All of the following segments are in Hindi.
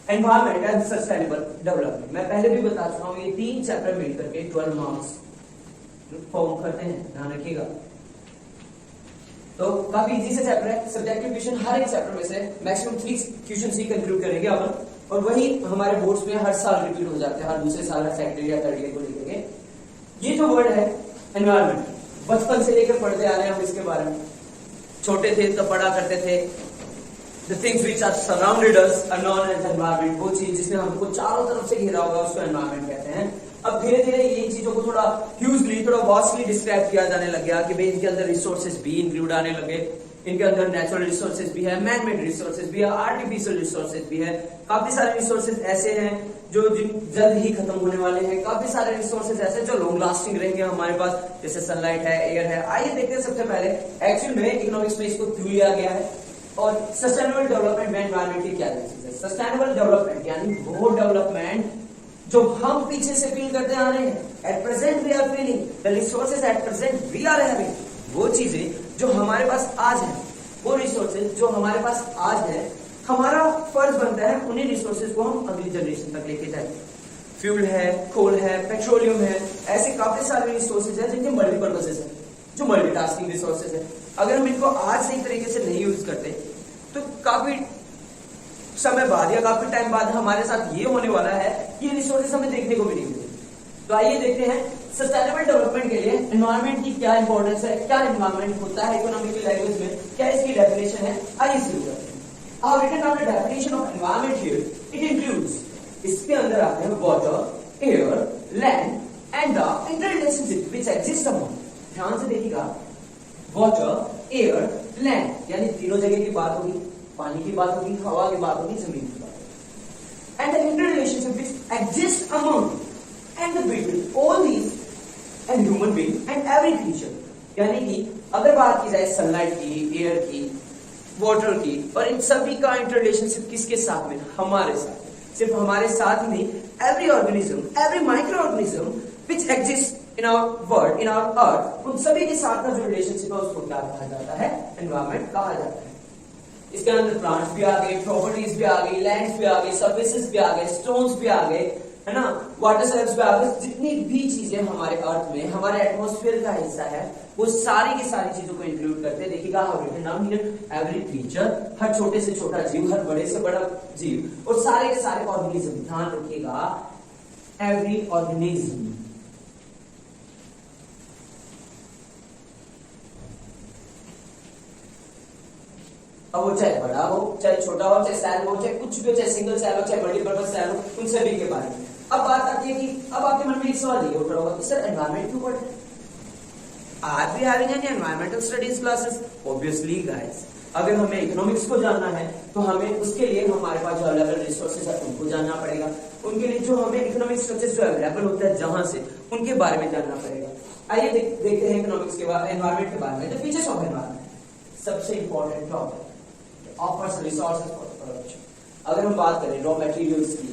Environment and sustainable development. मैं पहले भी बता चुका हूं, ये 3 चैप्टर मिलकर के 12 मार्क्स फॉर्म करते हैं, ध्यान रखिएगा। तो काफी इजी से चैप्टर है। सब्जेक्टिव क्वेश्चन हर एक चैप्टर में से मैक्सिमम 3 क्वेश्चन ही कंक्लूड करेंगे अपन, और वही हमारे बोर्ड्स में हर साल रिपीट हो जाते हैं, हर दूसरे साल, हर सेकंड या थर्ड ईयर को लेकर। ये जो वर्ड है एनवायरमेंट, बचपन से लेकर पढ़ते आ रहे हैं हम इसके बारे में। छोटे थे तो पढ़ा करते थे The things which are surrounded us are known as environment। वो चीज जिसने हमको चारों तरफ से घेरा होगा उसको एनवायरमेंट कहते हैं। अब धीरे धीरे ये चीजों को थोड़ा ह्यूजली, थोड़ा वास्टली डिस्क्राइब किया जाने लग गया कि भाई इनके अंदर रिसोर्सेज भी इंक्लूड आने लगे, इनके अंदर नेचुरल रिसोर्सेज भी है, मैन मेड रिसोर्सेज भी है, आर्टिफिशियल रिसोर्सेज भी है। काफी सारे रिसोर्सेज ऐसे हैं जो जल्द ही खत्म होने वाले हैं, काफी सारे रिसोर्सेज ऐसे जो लॉन्ग लास्टिंग रहेंगे हमारे पास, जैसे सनलाइट है, एयर है। आइए देखते हैं सबसे पहले एक्चुअल में इकोनॉमिक्स में इसको क्यों लिया गया है और सस्टेनेबल डेवलपमेंट में एनवायरमेंट की क्या चीज है। सस्टेनेबल डेवलपमेंट यानी वो डेवलपमेंट जो हम पीछे से फील करते आ रहे हैं, at present we are feeling the resources at present we are having. वो चीजें जो हमारे पास आज है, वो रिसोर्सेज जो हमारे पास आज है, हमारा फर्ज बनता है उन्हीं रिसोर्सेज को हम अगली जनरेशन तक लेके जाए। फ्यूल है, कोल है, पेट्रोलियम है, ऐसे काफी सारे रिसोर्सेज है जिनके मल्टीपर्पसेस है, जो मल्टीटास्किंग रिसोर्सेज है। अगर हम इनको आज सही तरीके से नहीं यूज करते तो काफी समय बाद या काफी टाइम बाद हमारे साथ ये होने वाला है कि रिसोर्सेज हमें देखने को भी नहीं मिलेंगे। तो आइए देखते हैं सस्टेनेबल डेवलपमेंट के लिए एनवायरमेंट की क्या इंपॉर्टेंस है, क्या एनवायरमेंट होता है इकोनॉमिक की लैंग्वेज में, क्या इसकी डेफिनेशन है। आइए शुरू करते हैं। I've written down the definition of environment here. It includes, इसके अंदर आते हैं water, air, land and the interrelationship which exists among। ध्यान से देखिएगा, water, air, land यानी तीनों जगह की बात होगी, पानी की बात होगी, हवा की बात होगी, जमीन की बात होगी। And the interrelationship which exists among and between all these and human being and every creature। यानी कि अगर बात की जाए सनलाइट की, एयर की, वाटर की, और इन सभी का इंटररिलेशनशिप किसके साथ में, हमारे साथ। सिर्फ हमारे साथ ही नहीं, every organism, every micro organism which exist in our world, in our earth, उन सभी के साथ का जो रिलेशनशिप है उसको क्या कहा जाता है, एनवायरमेंट कहा जाता है। इसके अंदर प्लांट्स भी आ गए, प्रॉपर्टीज भी आ गई, लैंड्स भी आ गए, सर्फेसेस भी आ गए, स्टोन्स भी आ गए, है ना, वाटर स्लैब्स भी आ गए। जितनी भी चीजें हमारे अर्थ में, हमारे एटमॉस्फेयर का हिस्सा है, वो सारी की सारी चीजों को इंक्लूड करते हैं। देखिएगा नाम एवरी क्रीचर, हर छोटे से छोटा जीव, हर बड़े से बड़ा जीव, और सारे के सारे ऑर्गेनिज्म। ध्यान रखिएगा, एवरी ऑर्गेनिज्म। अब वो चाहे बड़ा हो, चाहे छोटा हो, चाहे सेल हो, चाहे कुछ भी हो, चाहे सिंगल सेल हो, चाहे मल्टीपर्पज सेल हो, उन सभी के बारे में। अब बात आती है कि अब आपके मन में एक सवाल ये उठ रहा होगा कि सर एनवायरमेंट क्यों पढ़ते हैं? Are we having any environmental studies classes? Obviously guys, अगर हमें इकोनॉमिक्स को जानना है तो हमें उसके लिए हमारे पास जो अलग अलग रिसोर्सेज है उनको जानना पड़ेगा। उनके लिए जो हमें इकोनॉमिक स्ट्रक्चर जो अवेलेबल होता है जहां से, उनके बारे में जानना पड़ेगा। आइए देखते हैं इकोनॉमिक्स के बारे, एनवायरमेंट के बारे में। द फीचर्स ऑफ एनवायरमेंट, सबसे important topic, offers resources for production. अगर हम बात करें रॉ मटेरियल्स की,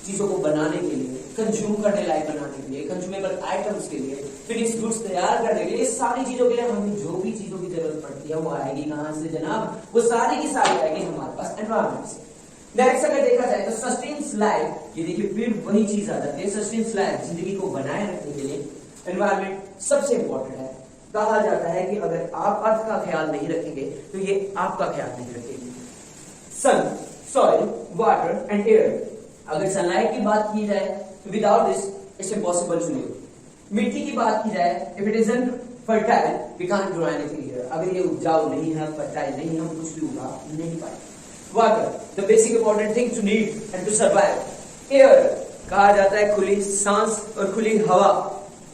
चीजों को बनाने के लिए, कंज्यूम करने लायक बनाने के लिए, कंज्यूमेबल आइटम्स के लिए, फिनिश गुड्स तैयार करने के लिए, सारी चीजों के लिए हमें जो भी चीजों की जरूरत पड़ती है वो आएगी कहां से जनाब? वो सारी की सारी आएगी हमारे पास एनवायरमेंट से। नेक्स्ट अगर देखा जाए तो सस्टेन्स लाइफ, ये देखिए फिर वही चीज आ जाती है। सस्टेन्स लाइफ, जिंदगी को बनाए रखने के लिए एनवायरमेंट सबसे इंपॉर्टेंट है। कहा जाता है कि अगर आप अर्थ का ख्याल नहीं रखेंगे तो ये आपका ख्याल नहीं रखेगी। Sun, soil, water and air. अगर सनलाइट की बात की जाए तो without this it's impossible to live. मिट्टी की बात की जाए, if it isn't fertile we can't grow anything here. अगर ये उपजाऊ नहीं है, फर्टाइल नहीं है, हम कुछ भी उगा नहीं पाएंगे। Water, the basic important thing to need and to survive. Air, कहा जाता है खुली सांस और खुली हवा।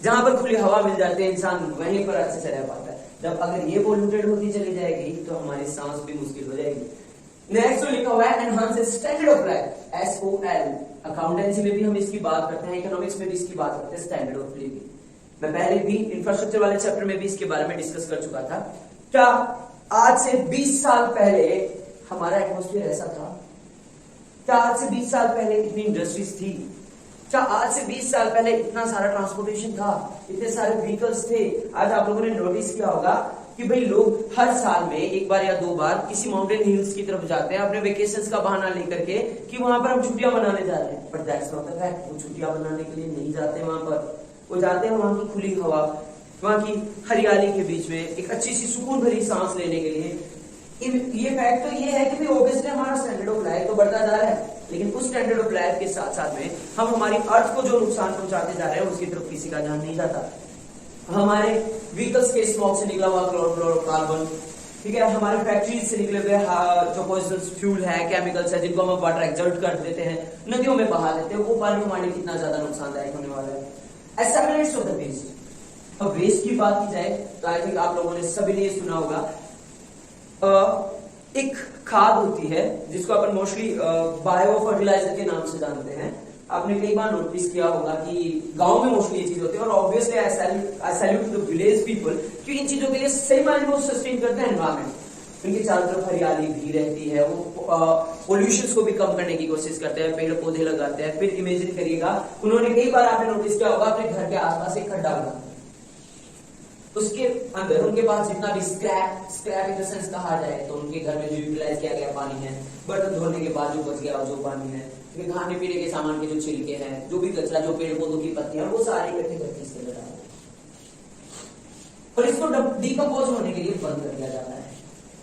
जहां पर खुली हवा मिल जाती है इंसान वहीं पर अच्छे से रह पाता है। जब अगर ये पोल्यूटेड होती चली जाएगी तो हमारी सांस भी मुश्किल हो जाएगी। नेक्स्ट लिखा हुआ है enhance standard of life, SOL। Accountancy में भी हम इसकी बात करते हैं, इकोनॉमिक्स में भी इसकी बात करते हैं, स्टैंडर्ड ऑफ लिविंग। मैं पहले भी इंफ्रास्ट्रक्चर वाले चैप्टर में भी इसके बारे में डिस्कस कर चुका था। क्या आज से 20 साल पहले हमारा एटमॉस्फेयर ऐसा था? क्या आज से 20 साल पहले इतनी इंडस्ट्रीज थी? क्या आज से 20 साल पहले इतना सारा ट्रांसपोर्टेशन था, इतने सारे व्हीकल्स थे? आज आप लोगों ने नोटिस किया होगा कि भाई लोग हर साल में एक बार या 2 बार किसी माउंटेन हिल्स की तरफ जाते हैं अपने वेकेशंस का बहाना लेकर के कि वहां पर हम छुट्टियां मनाने जा रहे हैं, but that's not the fact. वो छुट्टियां मनाने के लिए नहीं जाते वहां पर, वो जाते हैं वहां की खुली हवा, वहां की हरियाली के बीच में एक अच्छी सी सुकून भरी सांस लेने के लिए। ये फैक्ट तो ये है कि भाई ऑब्वियसली हमारा स्टैंडर्ड ऑफ लाइफ तो बढ़ता जा रहा है, लेकिन उस स्टैंडर्ड ऑफ लाइफ के साथ साथ में हम हमारी अर्थ को जो नुकसान पहुंचाते जा रहे हैं उसकी तरफ किसी का ध्यान नहीं जाता। हमारे व्हीकल्स के स्मोक से निकला हुआ क्लोरोफ्लोरोकार्बन, ठीक है, हमारे फैक्ट्रीज से निकले हुए जो पॉइजनस फ्यूल है, केमिकल्स है, जिनको हम वाटर एक्सर्ट कर देते हैं, नदियों में बहा देते हैं, वो पानी हमारे लिए कितना ज्यादा नुकसानदायक होने वाला है। एसेमिनेट्स ऑफ द वेस्ट। अब वेस्ट की बात की जाए तो आई थिंक आप लोगों ने सभी ने सुना होगा, एक खाद होती है जिसको अपन मोस्टली बायो फर्टिलाइजर के नाम से जानते हैं। आपने कई बार नोटिस किया होगा कि गांव में मोस्टली ये चीज होती है, और obviously I salute to the village people कि इन चीजों के लिए सही मायने में सस्टेन करते हैं एनवायरमेंट। उनके चारों तरफ हरियाली भी रहती है, वो पोल्यूशन को भी कम करने की कोशिश करते हैं, पेड़ पौधे लगाते हैं। फिर इमेजिन करिएगा, उन्होंने कई बार आपने नोटिस किया होगा अपने घर के आसपास एक खड्डा बना, उसके अंदर उनके पास जितना भी स्क्रैप इन द सेंस कहा जाए तो उनके घर में जो यूटिलाइज किया गया पानी है, बर्तन धोने के बाद जो बच गया जो पानी है, खाने पीने के सामान के जो छिलके हैं, जो भी कचरा, जो पेड़ पौधों की पत्तियां, वो सारे इकट्ठे करके इसके अंदर डाल, और इसको डिकम्पोज होने के लिए बंद कर दिया जाता है।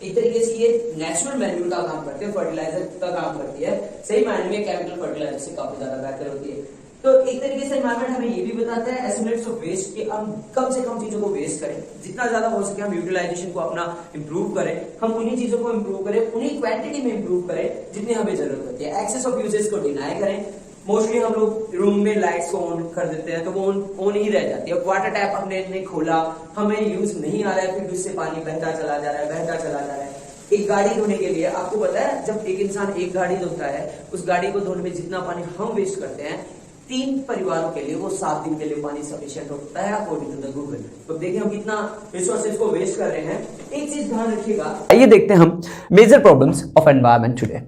एक तरीके से ये नेचुरल मैन्यूर का काम करते हैं, फर्टिलाइजर का काम करती है, सही मायने में केमिकल फर्टिलाइजर से काफी ज्यादा बेहतर होती है। तो एक तरीके से एनवायरमेंट हमें ये भी बताता है एस्टिमेट्स ऑफ वेस्ट कि हम कम से कम चीजों को वेस्ट करें, जितना ज्यादा हो सके हम यूटिलाइजेशन को अपना इंप्रूव करें, हम उन्हीं चीजों को इंप्रूव करें, उन्हीं क्वांटिटी में इंप्रूव करें जितनी हमें जरूरत होती है। एक्सेस ऑफ यूजेस को डिनाई करें। मोस्टली हम लोग रूम में लाइट्स को ऑन कर देते हैं तो वो ऑन ही रह जाती है। वाटर टैप हमने नहीं खोला, हमें यूज नहीं आ रहा है, फिर उससे पानी बहता चला जा रहा है, बहता चला जा रहा है। एक गाड़ी धोने के लिए आपको पता है, जब एक इंसान एक गाड़ी धोता है, उस गाड़ी को धोने में जितना पानी हम वेस्ट करते हैं, 3 परिवारों के लिए वो 7 दिन के लिए पानी सफिशिएंट होता है अकॉर्डिंग टू द गूगल। तो देखिए हम कितना रिसोर्सेज को वेस्ट कर रहे हैं। एक चीज ध्यान रखिएगा, आइए देखते हैं हम major problems of environment today.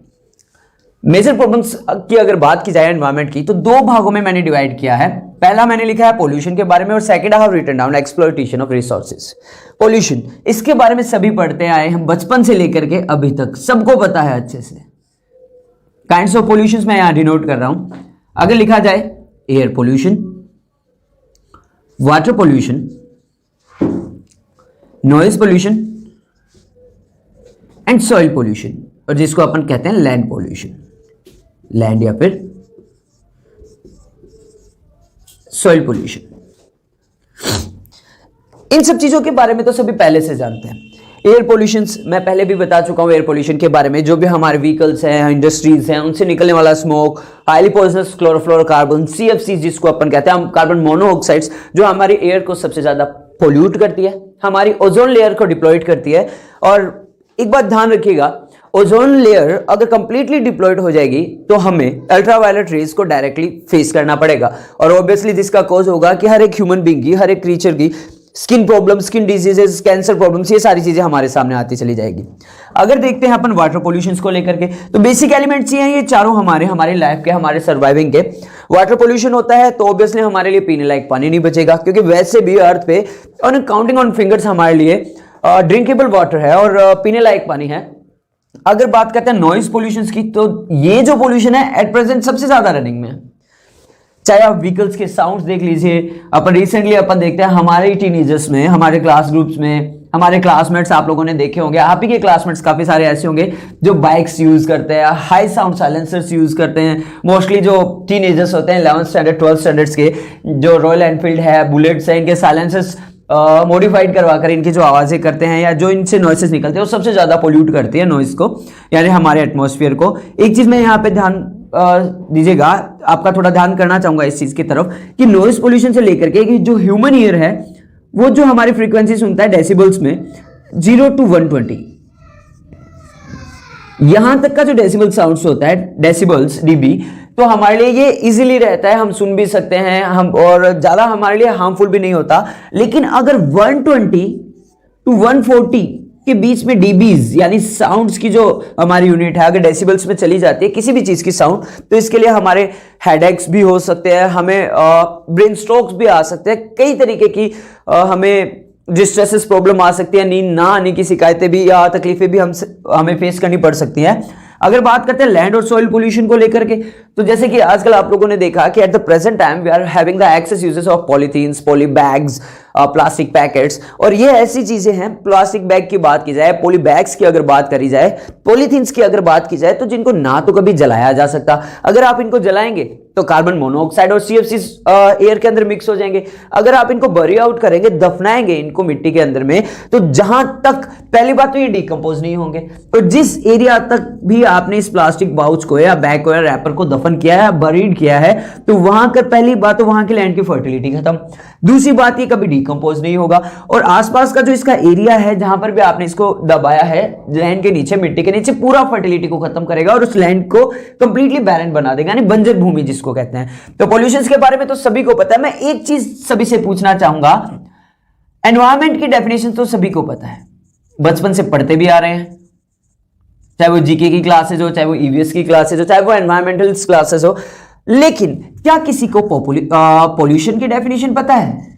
Major problems की अगर बात की जाए एनवायरनमेंट की, तो 2 भागों में मैंने डिवाइड किया है। पहला मैंने लिखा है पोल्यूशन के बारे में, और second I have written down exploitation of resources. Pollution, इसके बारे में सभी पढ़ते आए हैं बचपन से लेकर के अभी तक, सबको पता है अच्छे से। काइंड्स ऑफ पोल्यूशन मैं यहां डिनोट कर रहा हूं। अगर लिखा जाए air pollution, water pollution, noise pollution and soil pollution, और जिसको अपन कहते हैं लैंड पोल्यूशन, लैंड या फिर सॉइल पोल्यूशन। इन सब चीजों के बारे में तो सभी पहले से जानते हैं। एयर पोल्यूशन मैं पहले भी बता चुका हूं। एयर पोल्यूशन के बारे में जो भी हमारे व्हीकल्स हैं, इंडस्ट्रीज हैं, उनसे निकलने वाला smoke, highly poisonous chlorofluorocarbon, CFC जिसको अपन कहते हैं, कार्बन मोनोऑक्साइड्स, जो हमारी एयर को सबसे ज्यादा पोल्यूट करती है, हमारी ओजोन लेयर को डिप्लॉयड करती है। और एक बात ध्यान रखिएगा, ओजोन लेयर अगर कंप्लीटली डिप्लॉयड हो जाएगी तो हमें अल्ट्रावायलेट रेज को डायरेक्टली फेस करना पड़ेगा, और ऑब्वियसली जिसका कॉज होगा कि हर एक ह्यूमन बीइंग की, हर एक क्रीचर की skin problem, skin diseases, cancer problems, ये सारी चीजें हमारे सामने आती चली जाएगी। अगर देखते हैं अपन वाटर पोल्यूशन को लेकर के, तो बेसिक एलिमेंट्स ये हैं, ये चारों हमारे लाइफ के, हमारे सर्वाइविंग के। वाटर पोल्यूशन होता है तो ऑब्वियसली हमारे लिए पीने लायक पानी नहीं बचेगा, क्योंकि वैसे भी अर्थ पे और काउंटिंग ऑन फिंगर्स हमारे लिए ड्रिंकेबल वाटर है और पीने लायक पानी है। अगर बात करते हैं नॉइज पोल्यूशन की, तो ये जो पोल्यूशन है एट प्रेजेंट सबसे ज्यादा रनिंग में है। चाहे आप व्हीकल्स के साउंड्स देख लीजिए, अपन रिसेंटली देखते हैं हमारे टीनेजर्स में, हमारे क्लास ग्रुप्स में, हमारे क्लासमेट्स आप लोगों ने देखे होंगे, आप ही के क्लासमेट्स काफी सारे ऐसे होंगे जो बाइक्स यूज करते हैं, हाई साउंड साइलेंसर्स यूज करते हैं। मोस्टली जो टीनेजर्स होते हैं 11th स्टैंडर्ड 12th स्टैंडर्ड्स के, जो रॉयल एनफील्ड है, बुलेट्स है, इनके साइलेंसर्स मॉडिफाइड करवाकर इनकी जो आवाजें करते हैं या जो इनसे नॉइसेस निकलते हैं, वो सबसे ज्यादा पोल्यूट करती है नॉइस को, यानी हमारे एटमॉस्फेयर को। एक चीज मैं यहाँ पे ध्यान दीजिएगा, आपका थोड़ा ध्यान करना चाहूंगा इस चीज की तरफ कि नॉइस पोल्यूशन से लेकर के कि जो ह्यूमन ईयर है वो जो हमारी फ्रीक्वेंसी सुनता है डेसिबल्स में 0 to 120, यहां तक का जो डेसिबल साउंड्स होता है, डेसिबल्स डीबी, तो हमारे लिए ये इजीली रहता है, हम सुन भी सकते हैं, हम और ज्यादा हमारे लिए हार्मफुल भी नहीं होता। लेकिन अगर 120 to 140 के बीच में डीबीज यानी साउंड्स की जो हमारी यूनिट है, अगर डेसिबल्स में चली जाती है किसी भी चीज की साउंड, तो इसके लिए हमारे हेडेक्स भी हो सकते हैं, हमें ब्रेन स्ट्रोक्स भी आ सकते हैं, कई तरीके की हमें डिस्ट्रेसेस प्रॉब्लम आ सकती है, नींद ना आने की शिकायतें भी या तकलीफें भी हमें फेस करनी पड़ सकती हैं। अगर बात करते हैं लैंड और सॉइल पोल्यूशन को लेकर के, तो जैसे कि आजकल आप लोगों ने देखा कि at the present time we are having the excess uses of polythenes, poly bags, plastic packets, और ये ऐसी चीजें हैं, प्लास्टिक बैग की बात की जाए, पॉली बैग्स की अगर बात करी जाए, पॉलीथीन्स की अगर बात की जाए, तो जिनको ना तो कभी जलाया जा सकता, अगर आप इनको जलाएंगे तो कार्बन मोनोऑक्साइड और सीएफसी एयर के अंदर मिक्स हो जाएंगे। अगर आप इनको बरी आउट करेंगे, दफनाएंगे इनको मिट्टी के अंदर में, तो जहां तक पहली बात तो ये डिकम्पोज नहीं होंगे, तो जिस एरिया तक भी आपने इस प्लास्टिक पाउच को या बैग को या रैपर को दफन किया है, बरीड किया है, तो वहां का पहली बात तो वहां की लैंड की फर्टिलिटी खत्म। दूसरी बात ये कभी डिकम्पोज नहीं होगा, और आसपास का जो इसका एरिया है जहां पर भी आपने इसको दबाया है, लैंड के नीचे, मिट्टी के नीचे, पूरा फर्टिलिटी को खत्म करेगा और उस लैंड को कंप्लीटली बैरन बना देगा, यानी बंजर भूमि जिसको कहते हैं। तो पॉल्यूशन के बारे में तो सभी को पता है। मैं एक चीज सभी से पूछना चाहूंगा, एनवायरमेंट की डेफिनेशन तो सभी को पता है, बचपन से पढ़ते भी आ रहे हैं, चाहे वो जीके की क्लासेस हो, चाहे वो ईवीएस की क्लासेस हो, चाहे वो एनवायरमेंटल क्लासेस हो, लेकिन क्या किसी को पॉल्यूशन की डेफिनेशन पता है?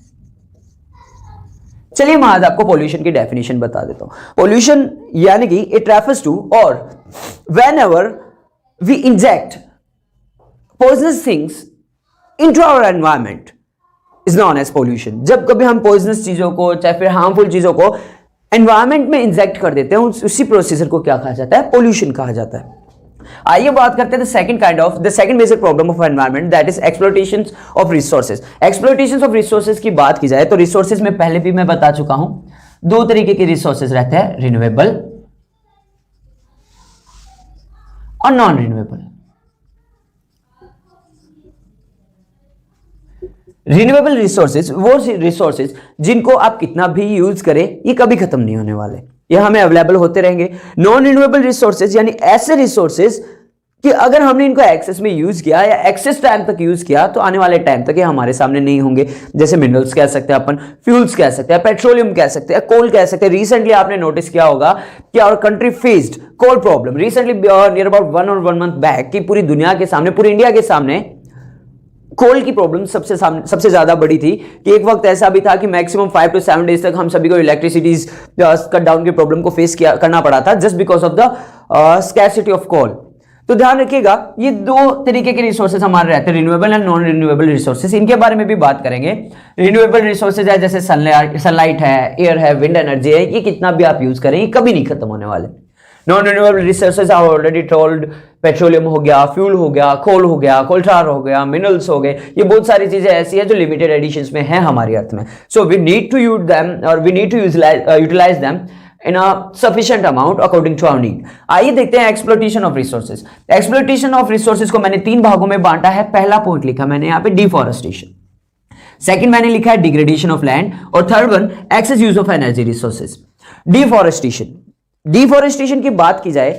चलिए मैं आज आपको पॉल्यूशन की डेफिनेशन बता देता हूं। पॉल्यूशन यानी कि इट रेफर्स टू और whenever we inject poisonous things into our environment is known as pollution. जब कभी हम पॉइजनस चीजों को, चाहे फिर हार्मफुल चीजों को एनवायरमेंट में इंजेक्ट कर देते हैं, उसी प्रोसीजर को क्या कहा जाता है? पॉल्यूशन कहा जाता है। आइए बात करते हैं the second major problem of environment, that is exploitation of resources. Exploitation of resources की बात की जाए तो रिसोर्सेज में पहले भी मैं बता चुका हूं, दो तरीके के रिसोर्सेज रहते हैं, रिन्यूएबल और नॉन रिन्यूएबल। रिन्यूएबल रिसोर्सेज वो रिसोर्सेज जिनको आप कितना भी यूज करें ये कभी खत्म नहीं होने वाले, ये हमें अवेलेबल होते रहेंगे। नॉन रिन्यूएबल रिसोर्सेज यानी ऐसे रिसोर्सेज कि अगर हमने इनको एक्सेस में यूज किया या एक्सेस टाइम तक यूज किया तो आने वाले टाइम तक ये हमारे सामने नहीं होंगे। जैसे मिनरल्स कह सकते हैं अपन, फ्यूल्स कह सकते हैं, पेट्रोलियम कह सकते हैं, कोल कह सकते हैं। रिसेंटली आपने नोटिस किया होगा कि our country faced coal problem recently, near about 1 month back, कि पूरी दुनिया के सामने, पूरी इंडिया के सामने कोल की प्रॉब्लम सबसे ज्यादा बड़ी थी। कि एक वक्त ऐसा भी था कि मैक्सिमम 5 to 7 डेज तक हम सभी को इलेक्ट्रिसिटी कट डाउन की प्रॉब्लम को फेस करना पड़ा था, just because of the scarcity of coal. तो ध्यान रखिएगा, ये दो तरीके के रिसोर्सेज हमारे रहते हैं, renewable and non renewable resources. इनके बारे में भी बात करेंगे। रिन्यूएबल रिसोर्सेज है जैसे सनलाइट है, एयर है, विंड एनर्जी है, ये कितना भी आप यूज करें ये कभी नहीं खत्म होने वाले। Non renewable resources I already told, petroleum हो गया, फ्यूल हो गया, कोल हो गया, कोलटार हो गया, मिनरल्स हो गए, ये बहुत सारी चीजें ऐसी है जो लिमिटेड एडिशंस में है हमारी अर्थ में। So we need to use them और we need to utilise them in a sufficient amount according to our need। आइए देखते हैं exploitation of resources. Exploitation of resources को मैंने 3 भागों में बांटा है। पहला पॉइंट लिखा मैंने यहाँ पे डिफॉरेस्टेशन, सेकंड मैंने लिखा है डिग्रेडेशन ऑफ लैंड, और third one excess use of energy resources. Deforestation की बात की जाए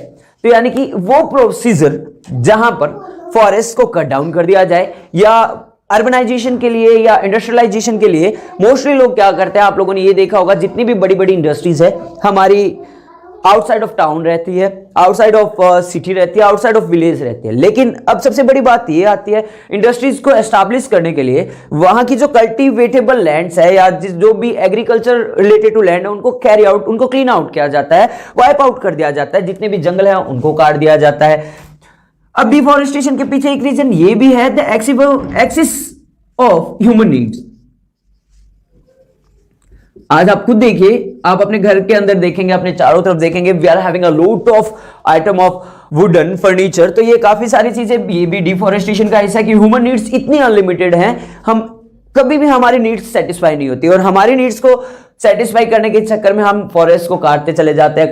तो यानी कि वो प्रोसीजर जहां पर फॉरेस्ट को कट डाउन कर दिया जाए, या अर्बनाइजेशन के लिए या इंडस्ट्रियलाइजेशन के लिए मोस्टली लोग क्या करते हैं, आप लोगों ने ये देखा होगा, जितनी भी बड़ी बड़ी इंडस्ट्रीज है हमारी आउटसाइड ऑफ टाउन रहती है, आउटसाइड ऑफ सिटी रहती है, आउटसाइड ऑफ विलेज रहती है। लेकिन अब सबसे बड़ी बात ये आती है, इंडस्ट्रीज को एस्टैब्लिश करने के लिए वहां की जो कल्टीवेटेबल लैंड्स है या जो भी एग्रीकल्चर रिलेटेड टू लैंड है उनको कैरी आउट, उनको क्लीन आउट किया जाता है, वाइप आउट कर दिया जाता है, जितने भी जंगल है उनको काट दिया जाता है। अब डिफॉरेस्टेशन के पीछे एक रीजन ये भी है, the excess of human needs. आज आप खुद देखिए, आप अपने घर के अंदर देखेंगे, अपने चारों तरफ देखेंगे, we are having a lot of item of wooden furniture. तो ये काफी सारी चीजें, ये भी डिफॉरेस्टेशन का हिस्सा है कि ह्यूमन नीड्स इतनी अनलिमिटेड हैं, हम कभी भी हमारी नीड्स सेटिस्फाई नहीं होती, और हमारी नीड्स को सेटिस्फाई करने के चक्कर में हम फॉरेस्ट को काटते चले जाते हैं,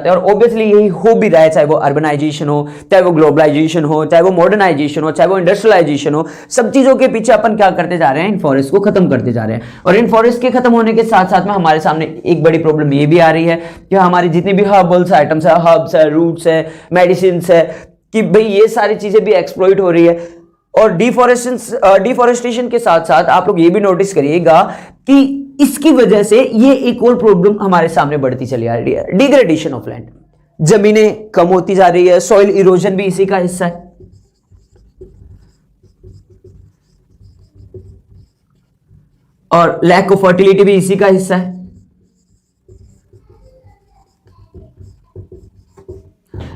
और ऑब्वियसली यही हो भी रहा है, चाहे वो अर्बनाइजेशन हो, चाहे वो ग्लोबलाइजेशन हो, चाहे वो मॉडर्नाइजेशन हो, चाहे वो इंडस्ट्रियलाइजेशन हो, सब चीजों के पीछे अपन क्या करते जा रहे हैं, इन फॉरेस्ट को खत्म करते जा रहे हैं। और इन फॉरेस्ट के खत्म होने के साथ साथ में हमारे सामने एक बड़ी प्रॉब्लम ये भी आ रही है कि हमारी जितनी भी हर्बल्स आइटम्स है, हर्ब्स है, रूट्स है, मेडिसिन है, कि भाई ये सारी चीजें भी एक्सप्लॉइट हो रही है। और डिफॉरेस्टेशन के साथ साथ आप लोग ये भी नोटिस करिएगा कि इसकी वजह से ये एक और प्रॉब्लम हमारे सामने बढ़ती चली आ रही है, डिग्रेडेशन ऑफ लैंड। जमीनें कम होती जा रही है, सॉइल इरोजन भी इसी का हिस्सा है, और लैक ऑफ फर्टिलिटी भी इसी का हिस्सा है।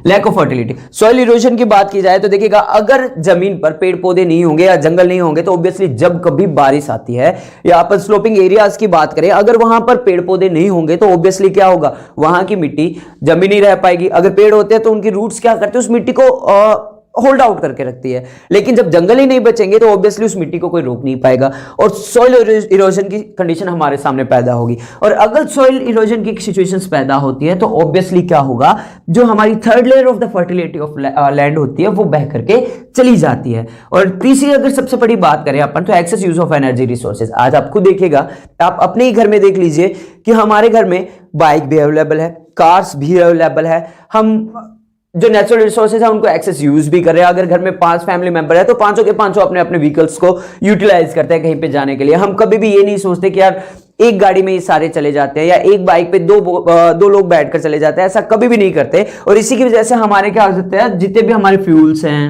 Lack of fertility. Soil erosion की बात की जाए तो देखिएगा, अगर जमीन पर पेड़ पौधे नहीं होंगे या जंगल नहीं होंगे तो ऑब्वियसली जब कभी बारिश आती है या अपन स्लोपिंग एरियाज की बात करें, अगर वहां पर पेड़ पौधे नहीं होंगे तो ऑब्वियसली क्या होगा, वहां की मिट्टी जमी नहीं रह पाएगी। अगर पेड़ होते हैं तो उनकी रूट्स क्या करते हैं, उस मिट्टी को होल्ड आउट करके रखती है। लेकिन जब जंगल ही नहीं बचेंगे तो ऑब्वियसली उस मिट्टी को कोई रोक नहीं पाएगा और सॉइल इरोजन की कंडीशन हमारे सामने पैदा होगी। और अगर सॉइल इरोजन की सिचुएशंस पैदा होती है तो ऑब्वियसली क्या होगा, जो हमारी third layer of the fertility of land होती है वो बह करके चली जाती है। और तीसरी अगर सबसे बड़ी बात करें अपन तो excess use of energy resources. आज आपको देखिएगा, आप अपने ही घर में देख लीजिए कि हमारे घर में बाइक भी अवेलेबल है, कार्स भी अवेलेबल है, हम जो नेचुरल रिसोर्सेज है उनको एक्सेस यूज भी कर रहे हैं। अगर घर में 5 फैमिली मेंबर है तो पांचों के पांचों अपने अपने व्हीकल्स को यूटिलाइज करते हैं कहीं पे जाने के लिए। हम कभी भी ये नहीं सोचते कि यार एक गाड़ी में ये सारे चले जाते हैं या एक बाइक पे दो लोग बैठकर चले जाते हैं, ऐसा कभी भी नहीं करते। और इसी की वजह से हमारे क्या हो सकते हैं, जितने भी हमारे फ्यूल्स हैं,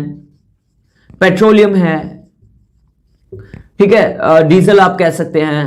पेट्रोलियम है, ठीक है, डीजल आप कह सकते हैं,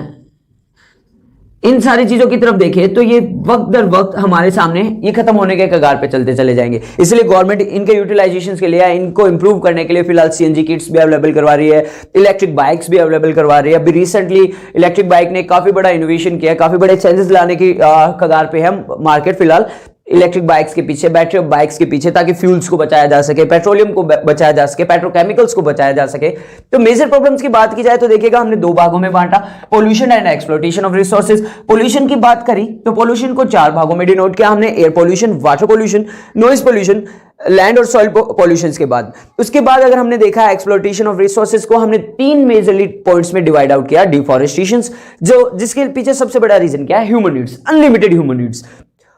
इन सारी चीजों की तरफ देखें तो ये वक्त दर वक्त हमारे सामने ये खत्म होने के कगार पे चलते चले जाएंगे। इसलिए गवर्नमेंट इनके यूटिलाइजेशन के लिए, इनको इंप्रूव करने के लिए फिलहाल सीएनजी किट्स भी अवेलेबल करवा रही है, इलेक्ट्रिक बाइक्स भी अवेलेबल करवा रही है। अभी रिसेंटली इलेक्ट्रिक बाइक ने काफी बड़ा इनोवेशन किया, काफी बड़े चेंजेस लाने की कगार पे है मार्केट फिलहाल इलेक्ट्रिक बाइक्स के पीछे, बैटरी बाइक्स के पीछे, ताकि फ्यूल्स को बचाया जा सके, पेट्रोलियम को बचाया जा सके, पेट्रोकेमिकल्स को बचाया जा सके। तो मेजर प्रॉब्लम्स की बात की जाए तो देखिएगा, हमने 2 भागों में बांटा, pollution and exploitation of resources. Pollution की बात करी तो पोल्यूशन को 4 भागों में डिनोट किया हमने, air pollution, water pollution, noise pollution, land और सॉइल पोल्यूशन के बाद। उसके बाद अगर हमने देखा एक्सप्लॉयटेशन ऑफ रिसोर्सेज को हमने 3 मेजरली पॉइंट्स में डिवाइड आउट किया। डिफॉरेस्टेशन, जो जिसके पीछे सबसे बड़ा रीजन क्या है, human needs, unlimited human needs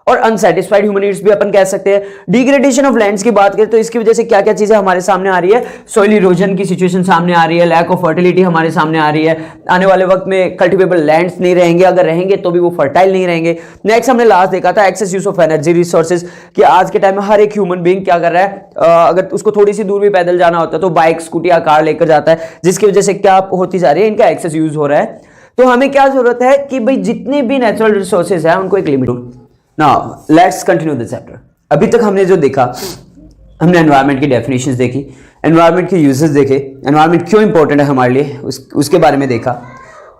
और अनसैटिस्फाइड ह्यूमन नीड्स भी अपन कह सकते हैं। डिग्रेडेशन ऑफ लैंड्स की बात करें तो इसकी वजह से क्या क्या चीजें हमारे सामने आ रही है, सॉइल इरोजन की सिचुएशन सामने आ रही है, लैक ऑफ फर्टिलिटी हमारे सामने आ रही है, आने वाले वक्त में कल्टिवेबल लैंड्स नहीं रहेंगे, अगर रहेंगे तो भी वो फर्टाइल नहीं रहेंगे। नेक्स्ट हमने लास्ट देखा था excess use of energy resources, कि आज के टाइम में हर एक ह्यूमन बीइंग क्या कर रहा है, अगर उसको थोड़ी सी दूर भी पैदल जाना होता है तो बाइक, स्कूटी या कार लेकर जाता है, जिसकी वजह से क्या होती जा रही है, इनका एक्सेस यूज हो रहा है। तो हमें क्या जरूरत है कि भाई जितने भी नेचुरल रिसोर्सेज है उनको एक लिमिट हो। Now, let's continue the chapter. अभी तक हमने जो देखा, हमने एनवायरनमेंट की डेफिनेशंस देखी, एनवायरनमेंट के यूजेस देखे, एनवायरनमेंट क्यों इंपॉर्टेंट है हमारे लिए उसके बारे में देखा।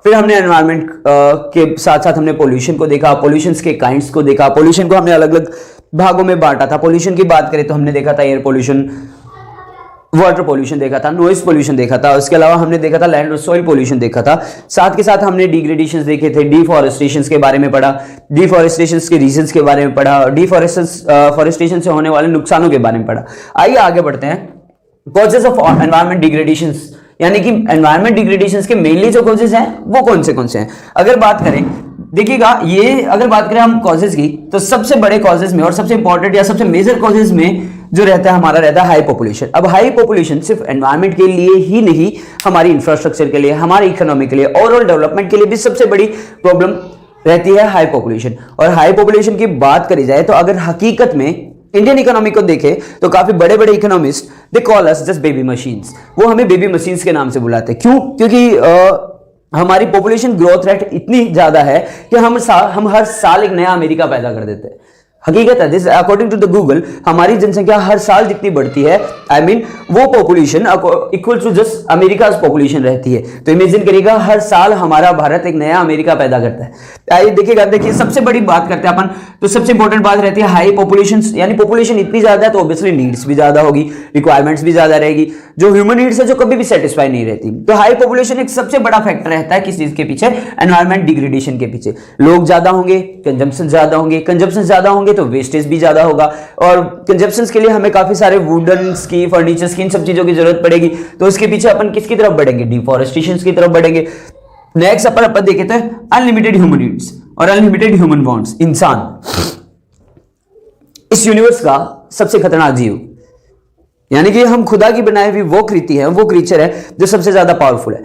फिर हमने एनवायरनमेंट के साथ साथ हमने पोल्यूशन को देखा, पोल्यूशन के काइंड्स को देखा। पोल्यूशन को हमने अलग अलग भागों में बांटा था। पोल्यूशन की बात करें तो हमने देखा था एयर पोल्यूशन, वाटर पोल्यूशन देखा था, नॉइज पोल्यूशन देखा था, उसके अलावा हमने देखा था लैंड और सॉइल पोल्यूशन देखा था। साथ के साथ हमने डिग्रेडेशंस देखे थे, डिफॉरेस्टेशन के बारे में पढ़ा, डिफॉरेस्टेशन के रीजंस के बारे में पढ़ा, डिफॉरेस्टेशन से होने वाले नुकसानों के बारे में पढ़ा। आइए आगे बढ़ते हैं। कॉजेस ऑफ एनवायरमेंट डिग्रेडेशंस, यानी कि एनवायरमेंट डिग्रेडेशंस के मेनली जो कॉजेस हैं वो कौन से हैं। अगर बात करें, देखिएगा, ये अगर बात करें हम कॉजेस की तो सबसे बड़े कॉजेस में और सबसे इंपॉर्टेंट या सबसे मेजर कॉजेस में जो रहता है हमारा रहता है हाई पॉपुलेशन। अब हाई पॉपुलेशन सिर्फ एनवायरनमेंट के लिए ही नहीं, हमारी इंफ्रास्ट्रक्चर के लिए, हमारी इकोनॉमी के लिए, ओवरऑल डेवलपमेंट के लिए भी सबसे बड़ी प्रॉब्लम रहती है हाई पॉपुलेशन। और हाई पॉपुलेशन की बात करी जाए तो अगर हकीकत में इंडियन इकोनॉमी को देखें तो काफी बड़े बड़े economist they call us just baby machines. वो हमें बेबी मशीन्स के नाम से बुलाते हैं। क्यों? क्योंकि हमारी पॉपुलेशन ग्रोथ रेट इतनी ज्यादा है कि हम हर साल एक नया अमेरिका पैदा कर देते हैं। हकीकत है, this according to the Google, हमारी जनसंख्या हर साल जितनी बढ़ती है, वो population equal to just America population रहती है। तो इमेजिन करिएगा, हर साल हमारा भारत एक नया अमेरिका पैदा करता है। आइए देखिए सबसे बड़ी बात करते हैं अपन, तो सबसे इंपॉर्टेंट बात रहती है हाई पॉपुलेशन। यानी पॉपुलेशन इतनी ज्यादा है तो ऑब्वियसली नीड्स भी ज्यादा होगी, रिक्वायरमेंट्स भी ज्यादा रहेगी, जो ह्यूमन नीड्स है जो कभी भी सेटिस्फाई नहीं रहती। तो हाई पॉपुलेशन एक सबसे बड़ा फैक्टर रहता है किस चीज के पीछे, एनवायरमेंट डिग्रेडेशन के पीछे। लोग ज्यादा होंगे, कंजम्पशन ज्यादा होंगे, कंजम्पशन ज्यादा होंगे तो वेस्टेज भी ज्यादा होगा, और कंजप्शन के लिए हमें काफी सारे वुडन की, फर्नीचर्स की, इन सब चीजों की जरूरत पड़ेगी। तो उसके पीछे अपन किसकी तरफ बढ़ेंगे, डिफॉरेस्टेशन की तरफ बढ़ेंगे। नेक्स्ट अपन देखे तो अनलिमिटेड ह्यूमन नीड्स और अनलिमिटेड ह्यूमन वांट्स। इंसान इस यूनिवर्स का सबसे खतरनाक जीव, यानी कि हम खुदा की बनाई हुई वो कृति है, वो क्रीचर है जो सबसे ज्यादा पावरफुल है।